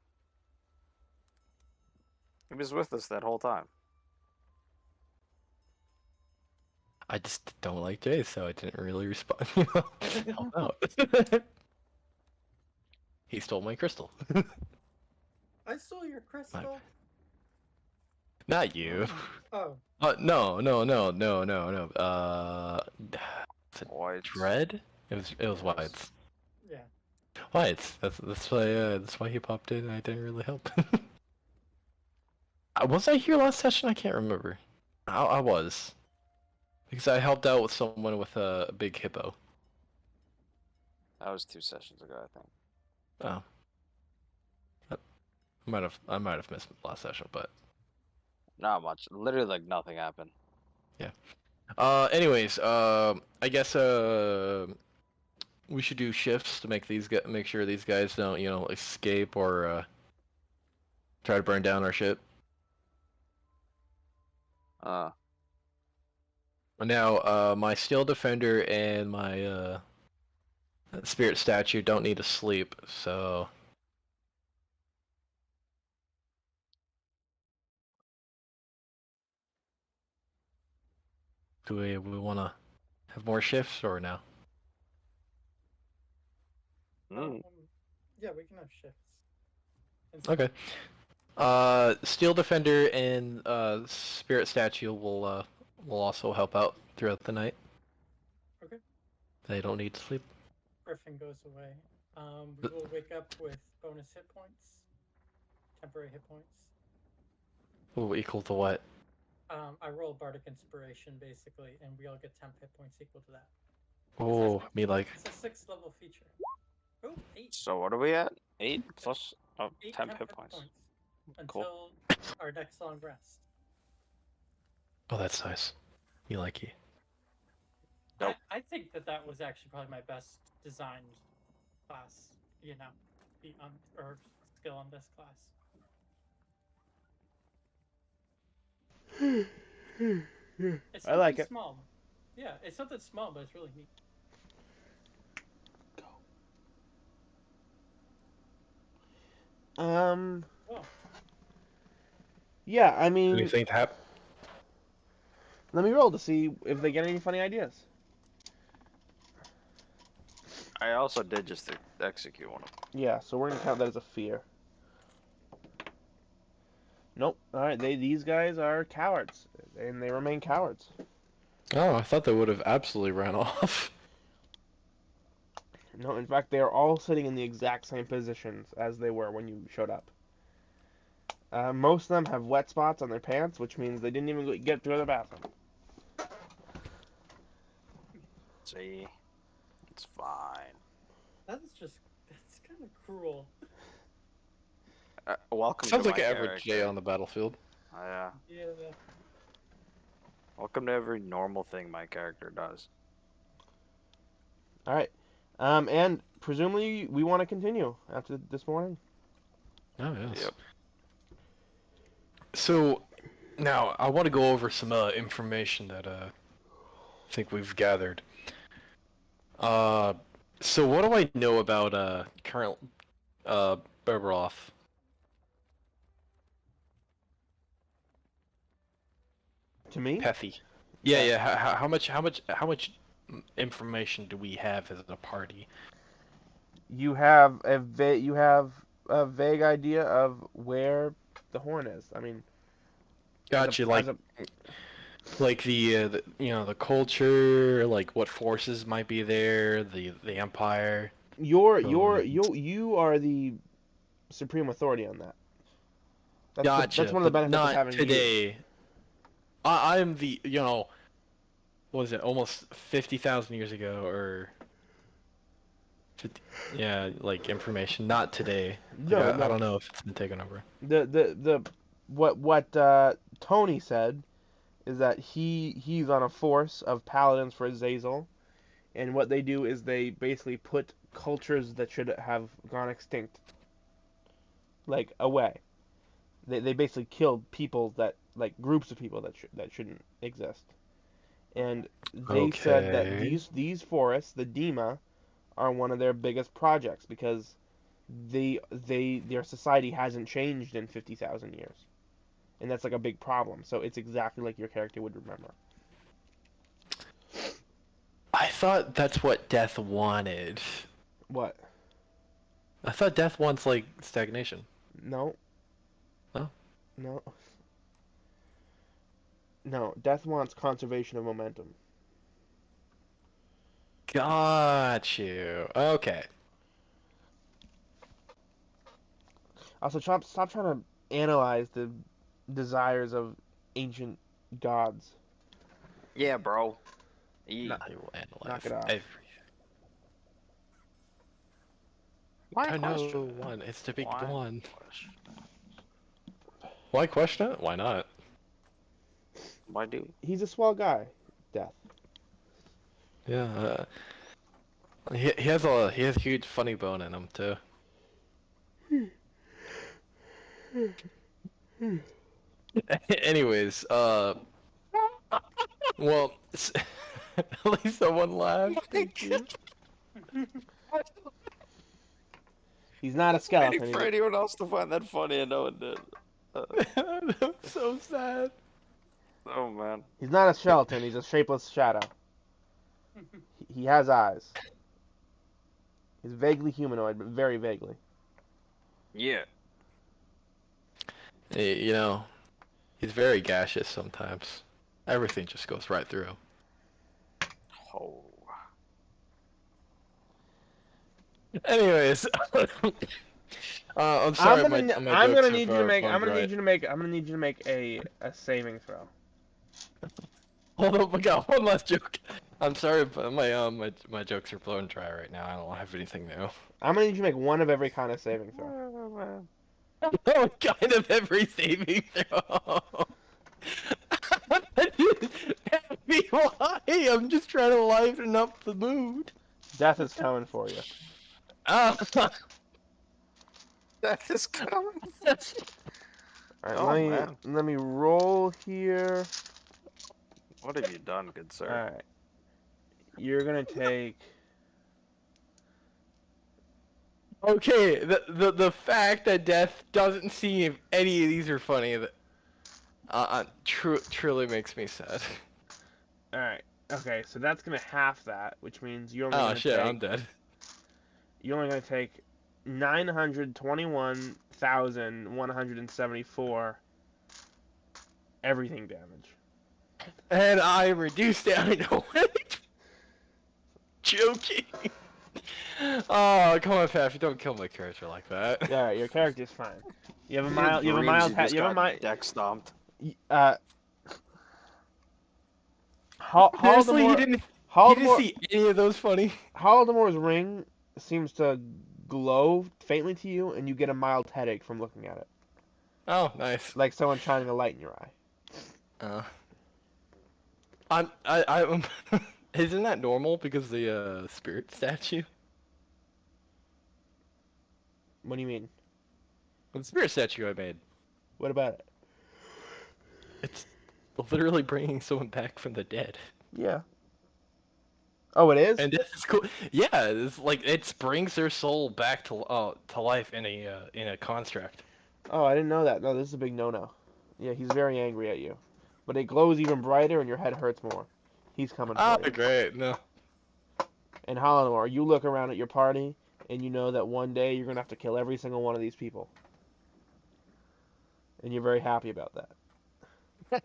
He was with us that whole time. I just don't like Jay, so I didn't really respond. Help out. He stole my crystal. I stole your crystal. Not you. Oh, No. White. Dread? It was Whites. yeah. Whites. That's why he popped in and I didn't really help. Was I here last session? I can't remember. I was. Because I helped out with someone with a big hippo. That was 2 sessions ago, I think. Oh. I might have missed last session, but Not much. Literally, like nothing happened. anyways, I guess we should do shifts to make sure these guys don't, escape or try to burn down our ship. Now, my steel defender and my spirit statue don't need to sleep, so do we want to have more shifts or no? Yeah, we can have shifts. Okay. Steel defender and spirit statue will also help out throughout the night. Okay. They don't need to sleep. Griffin goes away. We will wake up with bonus hit points, temporary hit points. Ooh, equal to what? I roll Bardic Inspiration basically, and we all get temp hit points equal to that. Oh, me like. It's a 6th level feature. Oh, 8. So what are we at? 8 plus 8 10 temp hit points. until Cool. our next long rest. Oh, that's nice. Me like you. Nope. I think that was actually probably my best designed class, or skill on this class. It's I like something it. small. Yeah, it's something small, but it's really neat. Um. Oh, Yeah, I mean, Anything to happen? let me roll to see if they get any funny ideas. I also did just execute one of them. Yeah, so we're gonna count that as a fear. Nope. All right, these guys are cowards, and they remain cowards. Oh, I thought they would have absolutely ran off. No, in fact, they are all sitting in the exact same positions as they were when you showed up. Most of them have wet spots on their pants, which means they didn't even get to the bathroom. See, it's fine. that's kind of cruel. Welcome Sounds to like my average character. day on the battlefield. Yeah. Yeah. Welcome to every normal thing my character does. All right. And presumably we want to continue after this morning. Oh, yes. Yep. So, now, I want to go over some information that I think we've gathered. So what do I know about current Berberoth? To me? Pethy. Yeah. How much information do we have as a party? You have a vague idea of where the horn is. I mean, Gotcha. Like the the culture, like what forces might be there, the empire. you are the supreme authority on that. That's Gotcha, one of the but benefits of not having you. today. I'm the what was it, almost 50,000 years ago, or 50, yeah, like information. Not today. Like, No, I no. don't know if it's been taken over. What Tony said is that he's on a force of paladins for Azazel, and what they do is they basically put cultures that should have gone extinct, like, away. They basically killed people that, like, groups of people that shouldn't exist. And they said that Okay. these forests, the Dima, are one of their biggest projects because their society hasn't changed in 50,000 years. And that's like a big problem. So it's exactly like your character would remember. I thought that's what Death wanted. What? I thought Death wants like stagnation. No. Oh. No. No. Death wants conservation of momentum. Got you. Okay. Also, stop trying to analyze the desires of ancient gods. Yeah, bro. Nah. I will analyze Knock it off. everything. Why I know question? one. It's the big Why one. question? Why question it? Why not? Why do? He's a swell guy, Death. Yeah. He has a huge funny bone in him too. Anyways, well, at least someone laughed. Thank you. He's not a Waiting skeleton. for anyone else to find that funny and no one did. I'm so sad. Oh man. He's not a skeleton. He's a shapeless shadow. He has eyes. He's vaguely humanoid, but very vaguely. Yeah. You know, he's very gaseous sometimes. Everything just goes right through him. Oh. Anyways, I'm sorry. I'm gonna need need you to make a saving throw. Hold on, we got one last joke. I'm sorry, but my jokes are blowing dry right now. I don't have anything new. I'm gonna need you to make one of every kind of saving throw. Oh, kind of every saving throw. Why? I'm just trying to liven up the mood. Death is coming for you. That is coming. Alright, Oh, let me roll here. What have you done, good sir? Alright. You're gonna take Okay, the fact that Death doesn't see if any of these are funny, truly makes me sad. Alright. Okay, so that's gonna half that, which means you're only Oh gonna shit, take I'm dead. you're only gonna take 921,174 everything damage. And I reduced down to weight. Joking. Oh, come on, Patrick, don't kill my character like that. Yeah, your character's fine. You have a mild you have a mild deck stomped. Seriously, he didn't see any of those funny. Haldamore's ring seems to glow faintly to you, and you get a mild headache from looking at it. Oh, nice. Like someone shining a light in your eye. I'm isn't that normal because the spirit statue? What do you mean? The spirit statue I made. What about it? It's literally bringing someone back from the dead. Yeah. Oh, it is? And this is cool. Yeah, it's like it brings their soul back to life in a construct. Oh, I didn't know that. No, this is a big no-no. Yeah, he's very angry at you. but it glows even brighter and your head hurts more. He's coming Oh, for you. great. No. And Hallinor, you look around at your party and you know that one day you're going to have to kill every single one of these people. And you're very happy about that.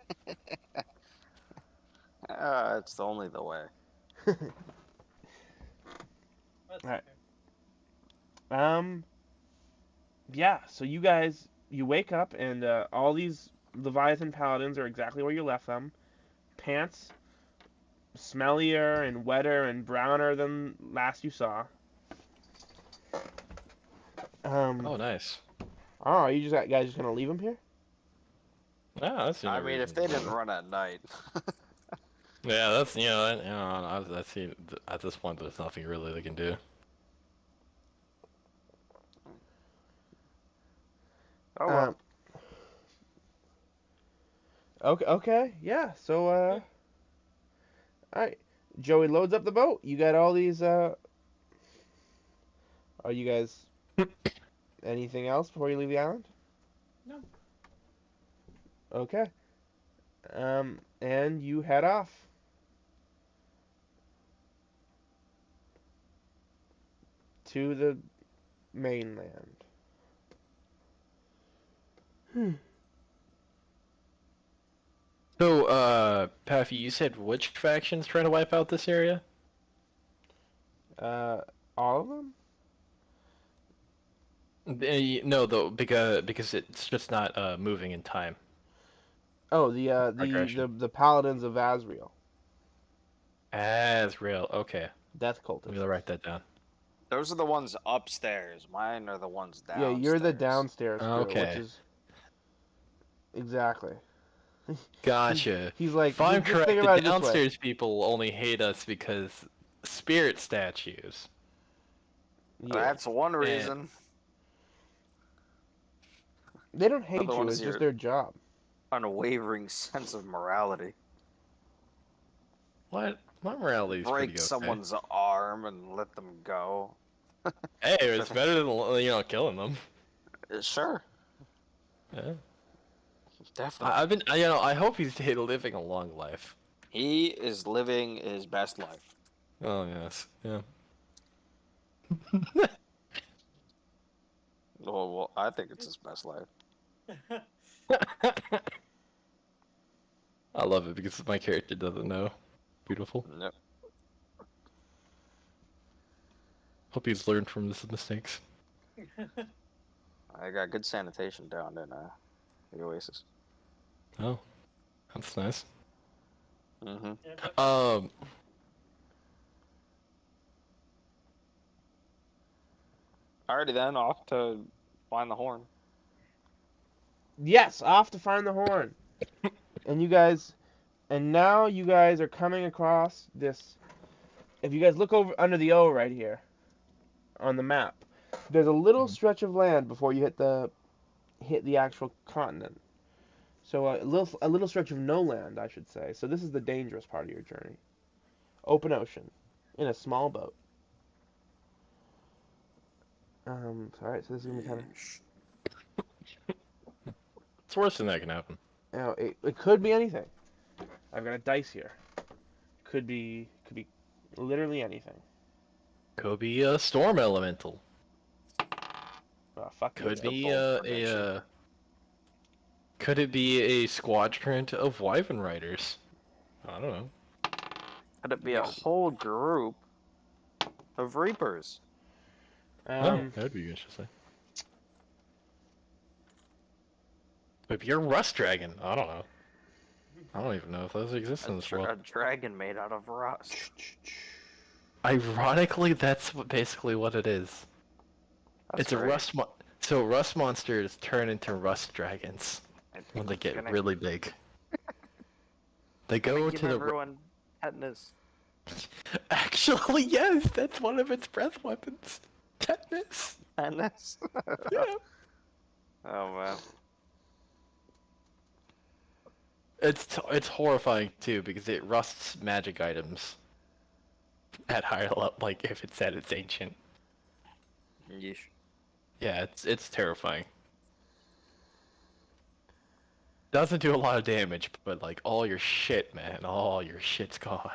It's only the way. That's Alright. okay. Yeah, so you guys, you wake up and all these Leviathan Paladins are exactly where you left them. Pants, smellier and wetter and browner than last you saw. Oh, nice. Oh, you just guys just gonna leave them here? Yeah, that's. I mean, if they didn't run at night. Yeah, that's I see. At this point, there's nothing really they can do. Oh well. Okay, yeah. So all right, Joey loads up the boat. You got all these. Are you guys? Anything else before you leave the island? No. Okay. And you head off. To the mainland. So, Paffy, you said which faction's trying to wipe out this area? All of them? No, though, because it's just not moving in time. Oh, the Aggression. the paladins of Azrael, Azrael. Okay, death let me cultists. write that down. Those are the ones upstairs. Mine are the ones Yeah, downstairs. you're the downstairs crew, which Okay. is exactly. Gotcha. He's like, If I'm just correct, think the about it this way. downstairs people only hate us because spirit statues. Yeah. That's one reason. They don't hate the you. ones It's just here. their job. Unwavering sense of morality. What? My morality's pretty Break okay. someone's arm and let them go. Hey, it's better than killing them. Sure, Yeah. definitely. I've been, I hope he's living a long life. He is living his best life. Oh yes, yeah. Well, I think it's his best life. I love it because my character doesn't know. Beautiful. Yep. Hope he's learned from his mistakes. I got good sanitation down in the Oasis. Oh, that's nice. Mm-hmm. Yeah, but Alrighty then, off to find the horn. Yes, off to find the horn. And now you guys are coming across this. If you guys look over under the O right here on the map, there's a little stretch of land before you hit the actual continent. So a little stretch of no land, I should say. So this is the dangerous part of your journey. Open ocean, in a small boat. Alright, so this is gonna be kind of. It's worse than that can happen. It could be anything. I've got a dice here. Could be literally anything. Could be a storm elemental. Oh, fuck you. Could a be bold prediction. Could it be a squadron of Wyvern riders? I don't know. Could it be a whole group of Reapers? That would be interesting. If you're Rust Dragon, I don't know. I don't even know if those exist in this world. A dragon made out of rust. Ironically, that's basically what it is. That's It's a great. rust so rust monsters turn into rust dragons when they get really big. They go give to the everyone tetanus. Actually, yes, that's one of its breath weapons. Tetanus. Tetanus? Yeah. Oh man. It's horrifying too because it rusts magic items at higher level, like if it's at its ancient. Yeesh. Yeah, it's terrifying. Doesn't do a lot of damage, but like all your shit, man, all your shit's gone.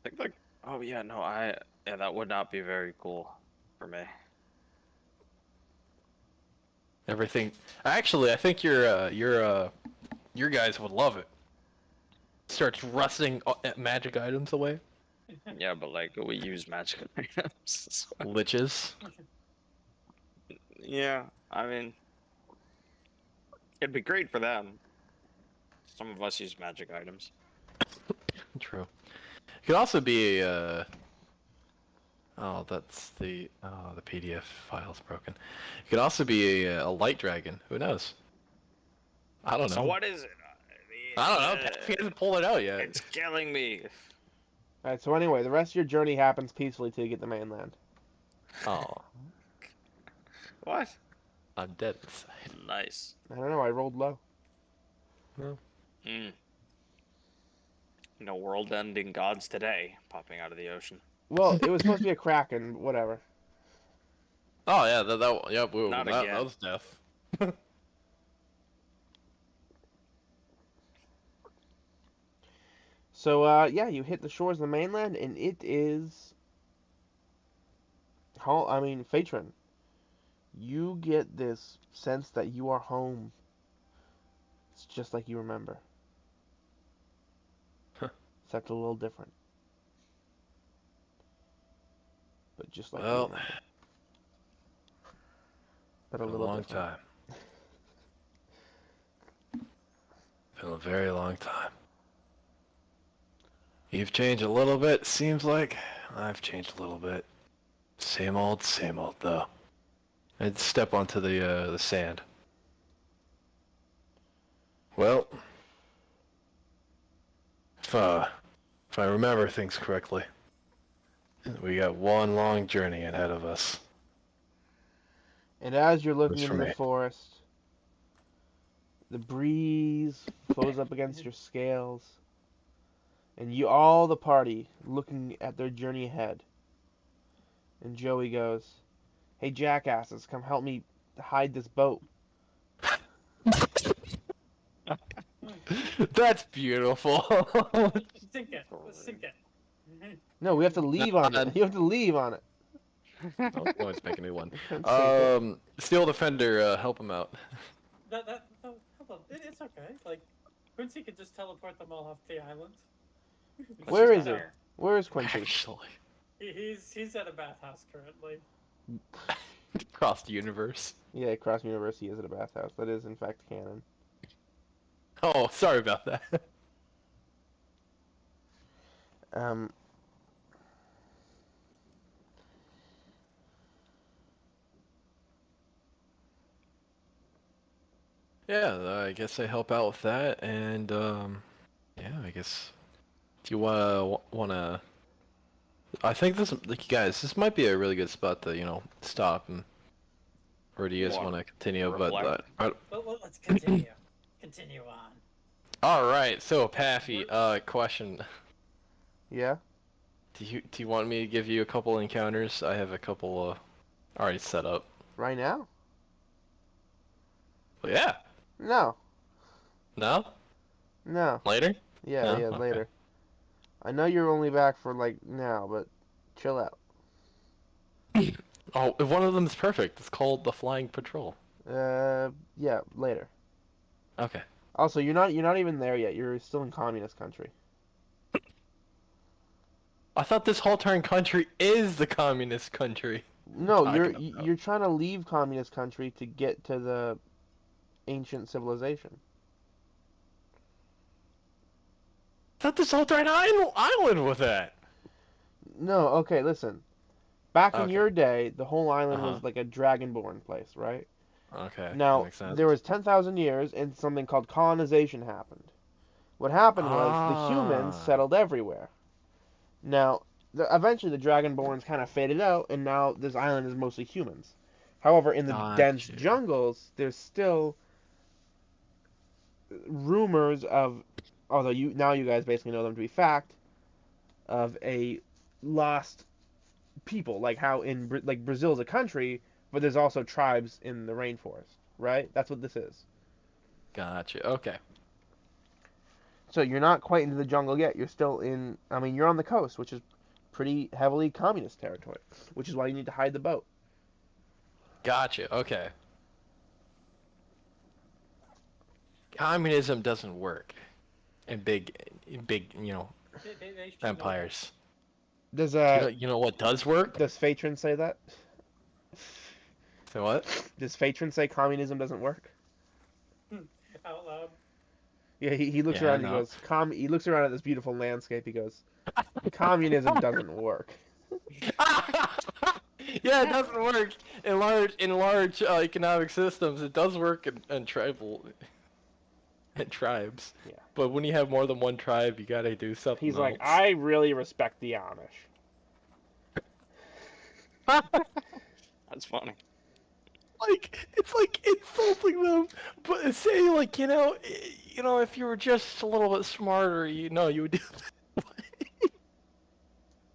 Think like, oh yeah, no, yeah, that would not be very cool for me. Everything. Actually, I think your guys would love it. Starts rusting magic items away. Yeah, but like we use magic items. So, Liches. yeah, I mean, it'd be great for them. Some of us use magic items. True. It could also be a. Oh, that's the. Oh, the PDF file's broken. It could also be a light dragon. Who knows? I don't know. So what is it? I don't know. He hasn't pulled it out yet. It's killing me. Alright, so anyway, the rest of your journey happens peacefully till you get to the mainland. Oh, What? I'm dead inside. Nice. I don't know, I rolled low. Hmm. No world-ending gods today popping out of the ocean. Well, it was supposed to be a kraken, whatever. Oh yeah, yep. Not That again. was death. So, yeah, you hit the shores of the mainland, and it is... Phaetron. You get this sense that you are home. It's just like you remember. Huh. Except a little different. But just like you Well, remember. But a been a little long different. time. Been a very long time. You've changed a little bit, seems like. I've changed a little bit. Same old, though. I'd step onto the sand. Well, if I remember things correctly, we got one long journey ahead of us. And as you're looking That's into for the me. forest, the breeze flows up against your scales, and you all the party looking at their journey ahead. And Joey goes, "Hey jackasses, come help me hide this boat." That's beautiful. Sink it. Sink it. No, we have to leave on it. You have to leave on it. Oh, let's make a new one. Couldn't sink it. Steel Defender, help him out. Hold on. It's okay. Like, Quincy could just teleport them all off the island. Where is No, he? Where is Quincy? Actually, He's at a bathhouse currently. across the universe. Yeah, Cross University is at a bathhouse. That is, in fact, canon. Oh, sorry about that. Um, Yeah, I guess I help out with that, and yeah, I guess. Do you wanna? I think this, like, you guys, this might be a really good spot to stop, and or do you guys What, want to continue? reflect? Well, let's continue. Continue on. All right, so Paffy, question: yeah. Do you want me to give you a couple encounters? I have a couple already set up. Right now? Well, yeah. No. No? No. Later? Yeah, No? yeah, Okay. later. I know you're only back for, like, now, but chill out. Oh, one of them is perfect. It's called the Flying Patrol. Yeah, later. Okay. Also, you're not even there yet. You're still in communist country. I thought this whole turn country is the communist country. No, Talking about. you're trying to leave communist country to get to the ancient civilization. I thought this whole turn island was that. No, okay, listen. Back in Okay. your day, the whole island Uh-huh. was like a dragonborn place, right? Okay. that Now, makes sense. there was 10,000 years and something called colonization happened. What happened was the humans Ah. settled everywhere. Now, eventually the dragonborns kind of faded out, and now this island is mostly humans. However, in the dense Gotcha. jungles, there's still rumors of, although you guys basically know them to be fact, of a lost people, like how in like Brazil's a country, but there's also tribes in the rainforest, right? That's what this is. Gotcha. Okay. So you're not quite into the jungle yet. You're still in. I mean, you're on the coast, which is pretty heavily communist territory, which is why you need to hide the boat. Gotcha. Okay. Communism doesn't work in big, They should know empires. Does You know what does work? does Fatron say that? So what? Does Fatron say communism doesn't work? that. Out loud. Yeah, he looks Yeah, I around. He know. goes, He looks around at this beautiful landscape. He goes, communism doesn't work. Yeah, it doesn't work in large economic systems. It does work in tribal and tribes. Yeah. But when you have more than one tribe, you gotta do something He's like, else. I really respect the Amish. That's funny. Like it's like insulting them, but say like if you were just a little bit smarter, you would do that.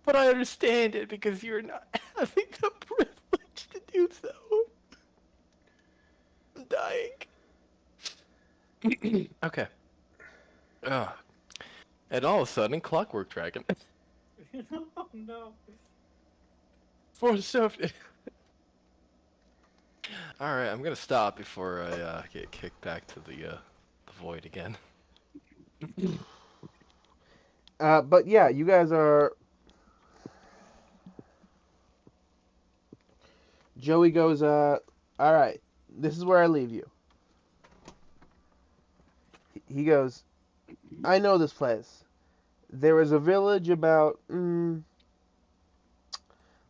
But I understand it because you're not having the privilege to do so. I'm dying. Okay. Ugh. And all of a sudden, Clockwork Dragon. Oh no. For stuff. All right, I'm gonna stop before I get kicked back to the void again. But yeah, you guys are. Joey goes, all right, this is where I leave you. He goes, I know this place. There is a village about,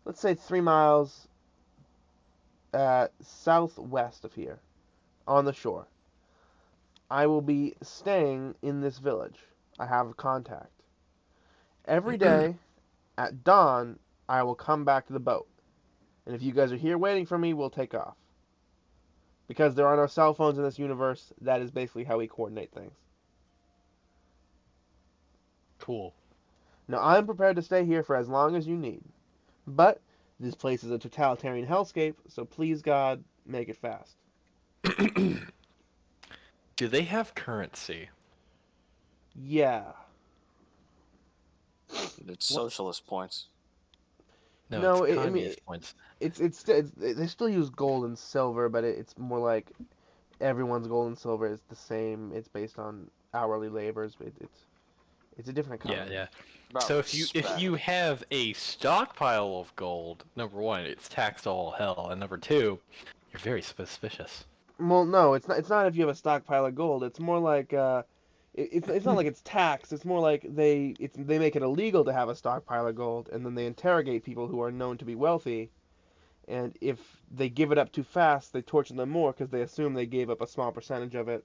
let's say 3 miles southwest of here, on the shore. I will be staying in this village. I have a contact. Every day, at dawn, I will come back to the boat. And if you guys are here waiting for me, we'll take off. Because there are no cell phones in this universe, that is basically how we coordinate things. Cool. Now, I'm prepared to stay here for as long as you need. But this place is a totalitarian hellscape, so please, God, make it fast. Do they have currency? Yeah. It's socialist points. No, it's I mean, communist points. they still use gold and silver, but it's more like everyone's gold and silver is the same. It's based on hourly labors. It's a different economy. Yeah. About So if respect. you have a stockpile of gold, number one, it's taxed all hell, and number two, you're very suspicious. Well, no, it's not. It's not if you have a stockpile of gold. It's more like it's not like it's taxed. It's more like they make it illegal to have a stockpile of gold, and then they interrogate people who are known to be wealthy. And if they give it up too fast, they torture them more because they assume they gave up a small percentage of it.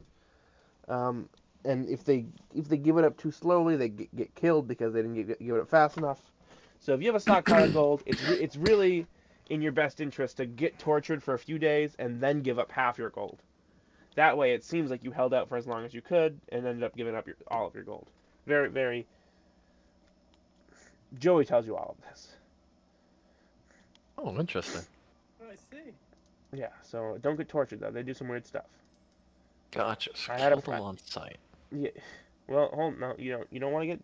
And if they give it up too slowly, they get killed because they didn't give it up fast enough. So if you have a stockpile of gold, it's really in your best interest to get tortured for a few days and then give up half your gold. That way, it seems like you held out for as long as you could and ended up giving up all of your gold. Very, very. Joey tells you all of this. Oh, interesting. Oh, I see. Yeah, so don't get tortured though. They do some weird stuff. Gotcha. So I had a kill them friend. on sight. Yeah. Well, hold no, you don't want to get.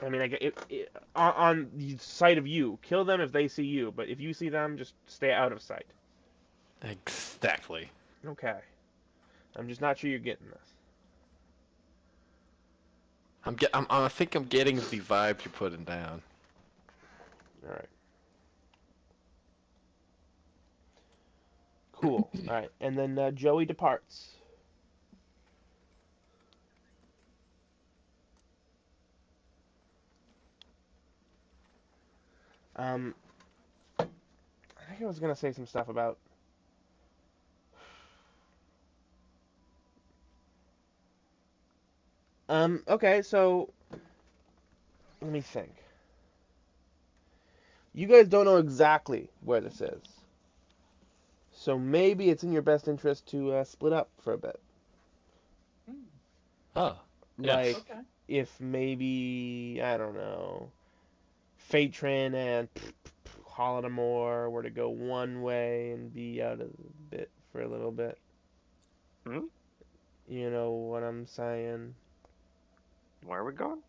I mean, on the sight of you, kill them if they see you. But if you see them, just stay out of sight. Exactly. Okay. I'm just not sure you're getting this. I think I'm getting the vibe you're putting down. All right. Cool. All right, and then Joey departs. I think I was gonna say some stuff about. Okay, so let me think. You guys don't know exactly where this is, so maybe it's in your best interest to split up for a bit. Hmm. Oh. Yes. Like, Okay. if maybe I don't know, Fatran and Holodomor were to go one way and be out of the bit for a little bit. Hmm? You know what I'm saying? Where are we going?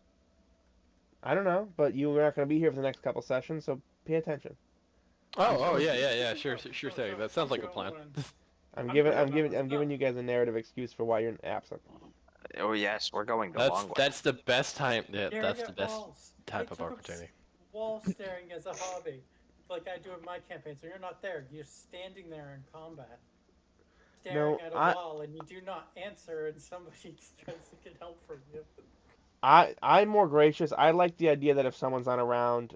I don't know, but you're not going to be here for the next couple sessions, so pay attention. Oh, yeah, sure thing. That sounds like a plan. I'm I'm giving good I'm about giving this I'm giving stuff. you guys a narrative excuse for why you're absent. Oh yes, we're going the long way. That's the best time. Yeah, Staring that's the at best walls. type I of took up opportunity. wall staring as a hobby, like I do in my campaign. So you're not there. You're standing there in combat, staring No, at a wall, and you do not answer, and somebody tries to get help from you. I'm more gracious. I like the idea that if someone's not around,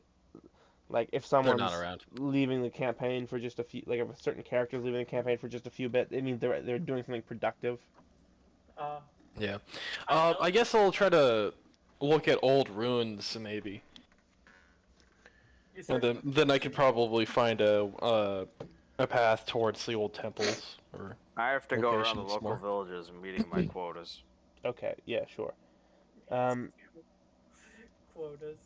like if They're not someone's around. leaving the campaign for just a few, like if a certain character's leaving the campaign for just a few bits, it means they're doing something productive. Uh, Yeah. I I guess I'll try to look at old ruins maybe, you and search then I could probably find a path towards the old temples or I have to go around the locations local more. villages and meeting my quotas. Okay, yeah, sure. quotas.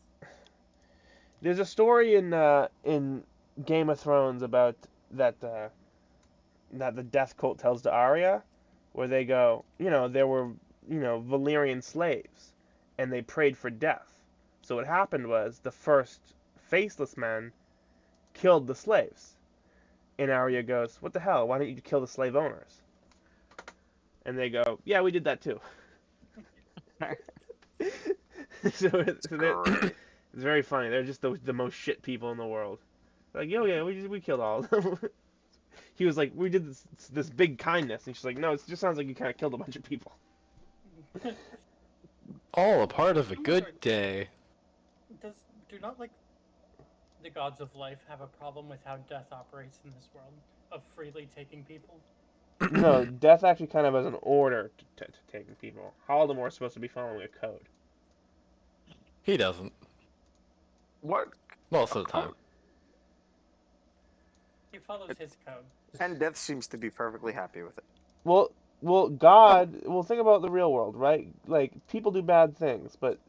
There's a story in Game of Thrones about that the Death Cult tells to Arya, where they go, there were, Valyrian slaves, and they prayed for death. So what happened was the first faceless men killed the slaves. And Arya goes, "What the hell? Why don't you kill the slave owners?" And they go, "Yeah, we did that too." Great. It's very funny. They're just the most shit people in the world. Like, "Yo, yeah, we killed all of them." He was like, "We did this big kindness," and she's like, "No, it just sounds like you kind of killed a bunch of people." All a part of a good day. Do not like the gods of life have a problem with how death operates in this world of freely taking people? No, death actually kind of has an order to taking people. Holodomor is supposed to be following a code. He doesn't. What? Most of the time. He follows his code. And Death seems to be perfectly happy with it. Well, God. Well, think about the real world, right? Like people do bad things, but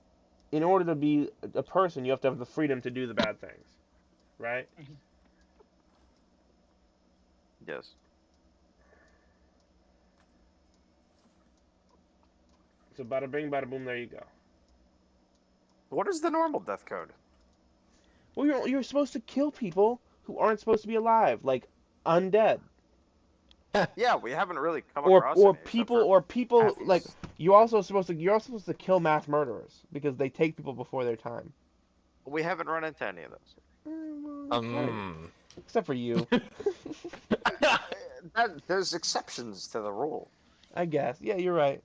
in order to be a person, you have to have the freedom to do the bad things, right? Yes. So bada bing, bada boom. There you go. What is the normal death code? Well, you're supposed to kill people who aren't supposed to be alive, like undead, Yeah, we haven't really come or across or any, except people for or people Matthews. like you're also supposed to kill mass murderers because they take people before their time. We haven't run into any of those. Except for you, There's exceptions to the rule. I guess. Yeah, you're right.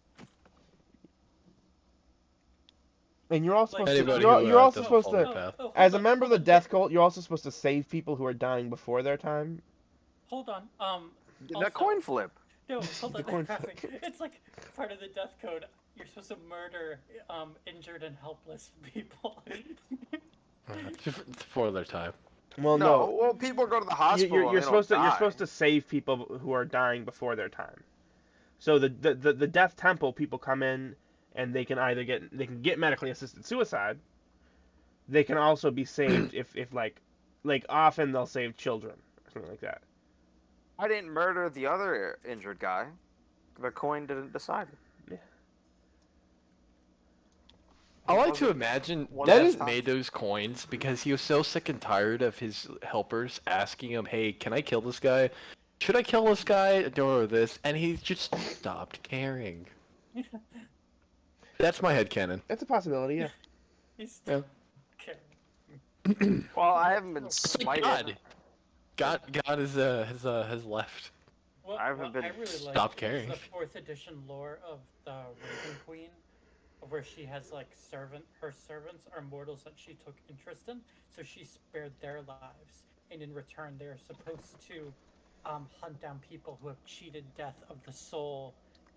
And you're also supposed Anybody to. who You're also doesn't supposed follow to. the path. As a member of the Death Cult, you're also supposed to save people who are dying before their time. Hold on. The Also- coin flip. No, hold The on. coin Graphic. It's like part of the death code. You're supposed to murder injured and helpless people. Before their time. Well, No, no. well, people go to the hospital. You're and they supposed to. don't You're die. supposed to save people who are dying before their time. So the Death Temple people come in, and they can either get medically assisted suicide. They can also be saved if like often they'll save children or something like that. I didn't murder the other injured guy. The coin didn't decide. Yeah. I like to Wasn't- imagine wasn't Death stopped. made those coins because he was so sick and tired of his helpers asking him, "Hey, can I kill this guy? Should I kill this guy? Or this?" And he just stopped caring. That's my headcanon. That's a possibility. Yeah. He's still Yeah. caring. Well, I haven't been It's smited. like God has left. What, I haven't been I really like stopped is caring. the 4th edition lore of the Raven Queen, where she has like her servants are mortals that she took interest in, so she spared their lives, and in return they are supposed to hunt down people who have cheated death of the soul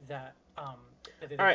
that they All right.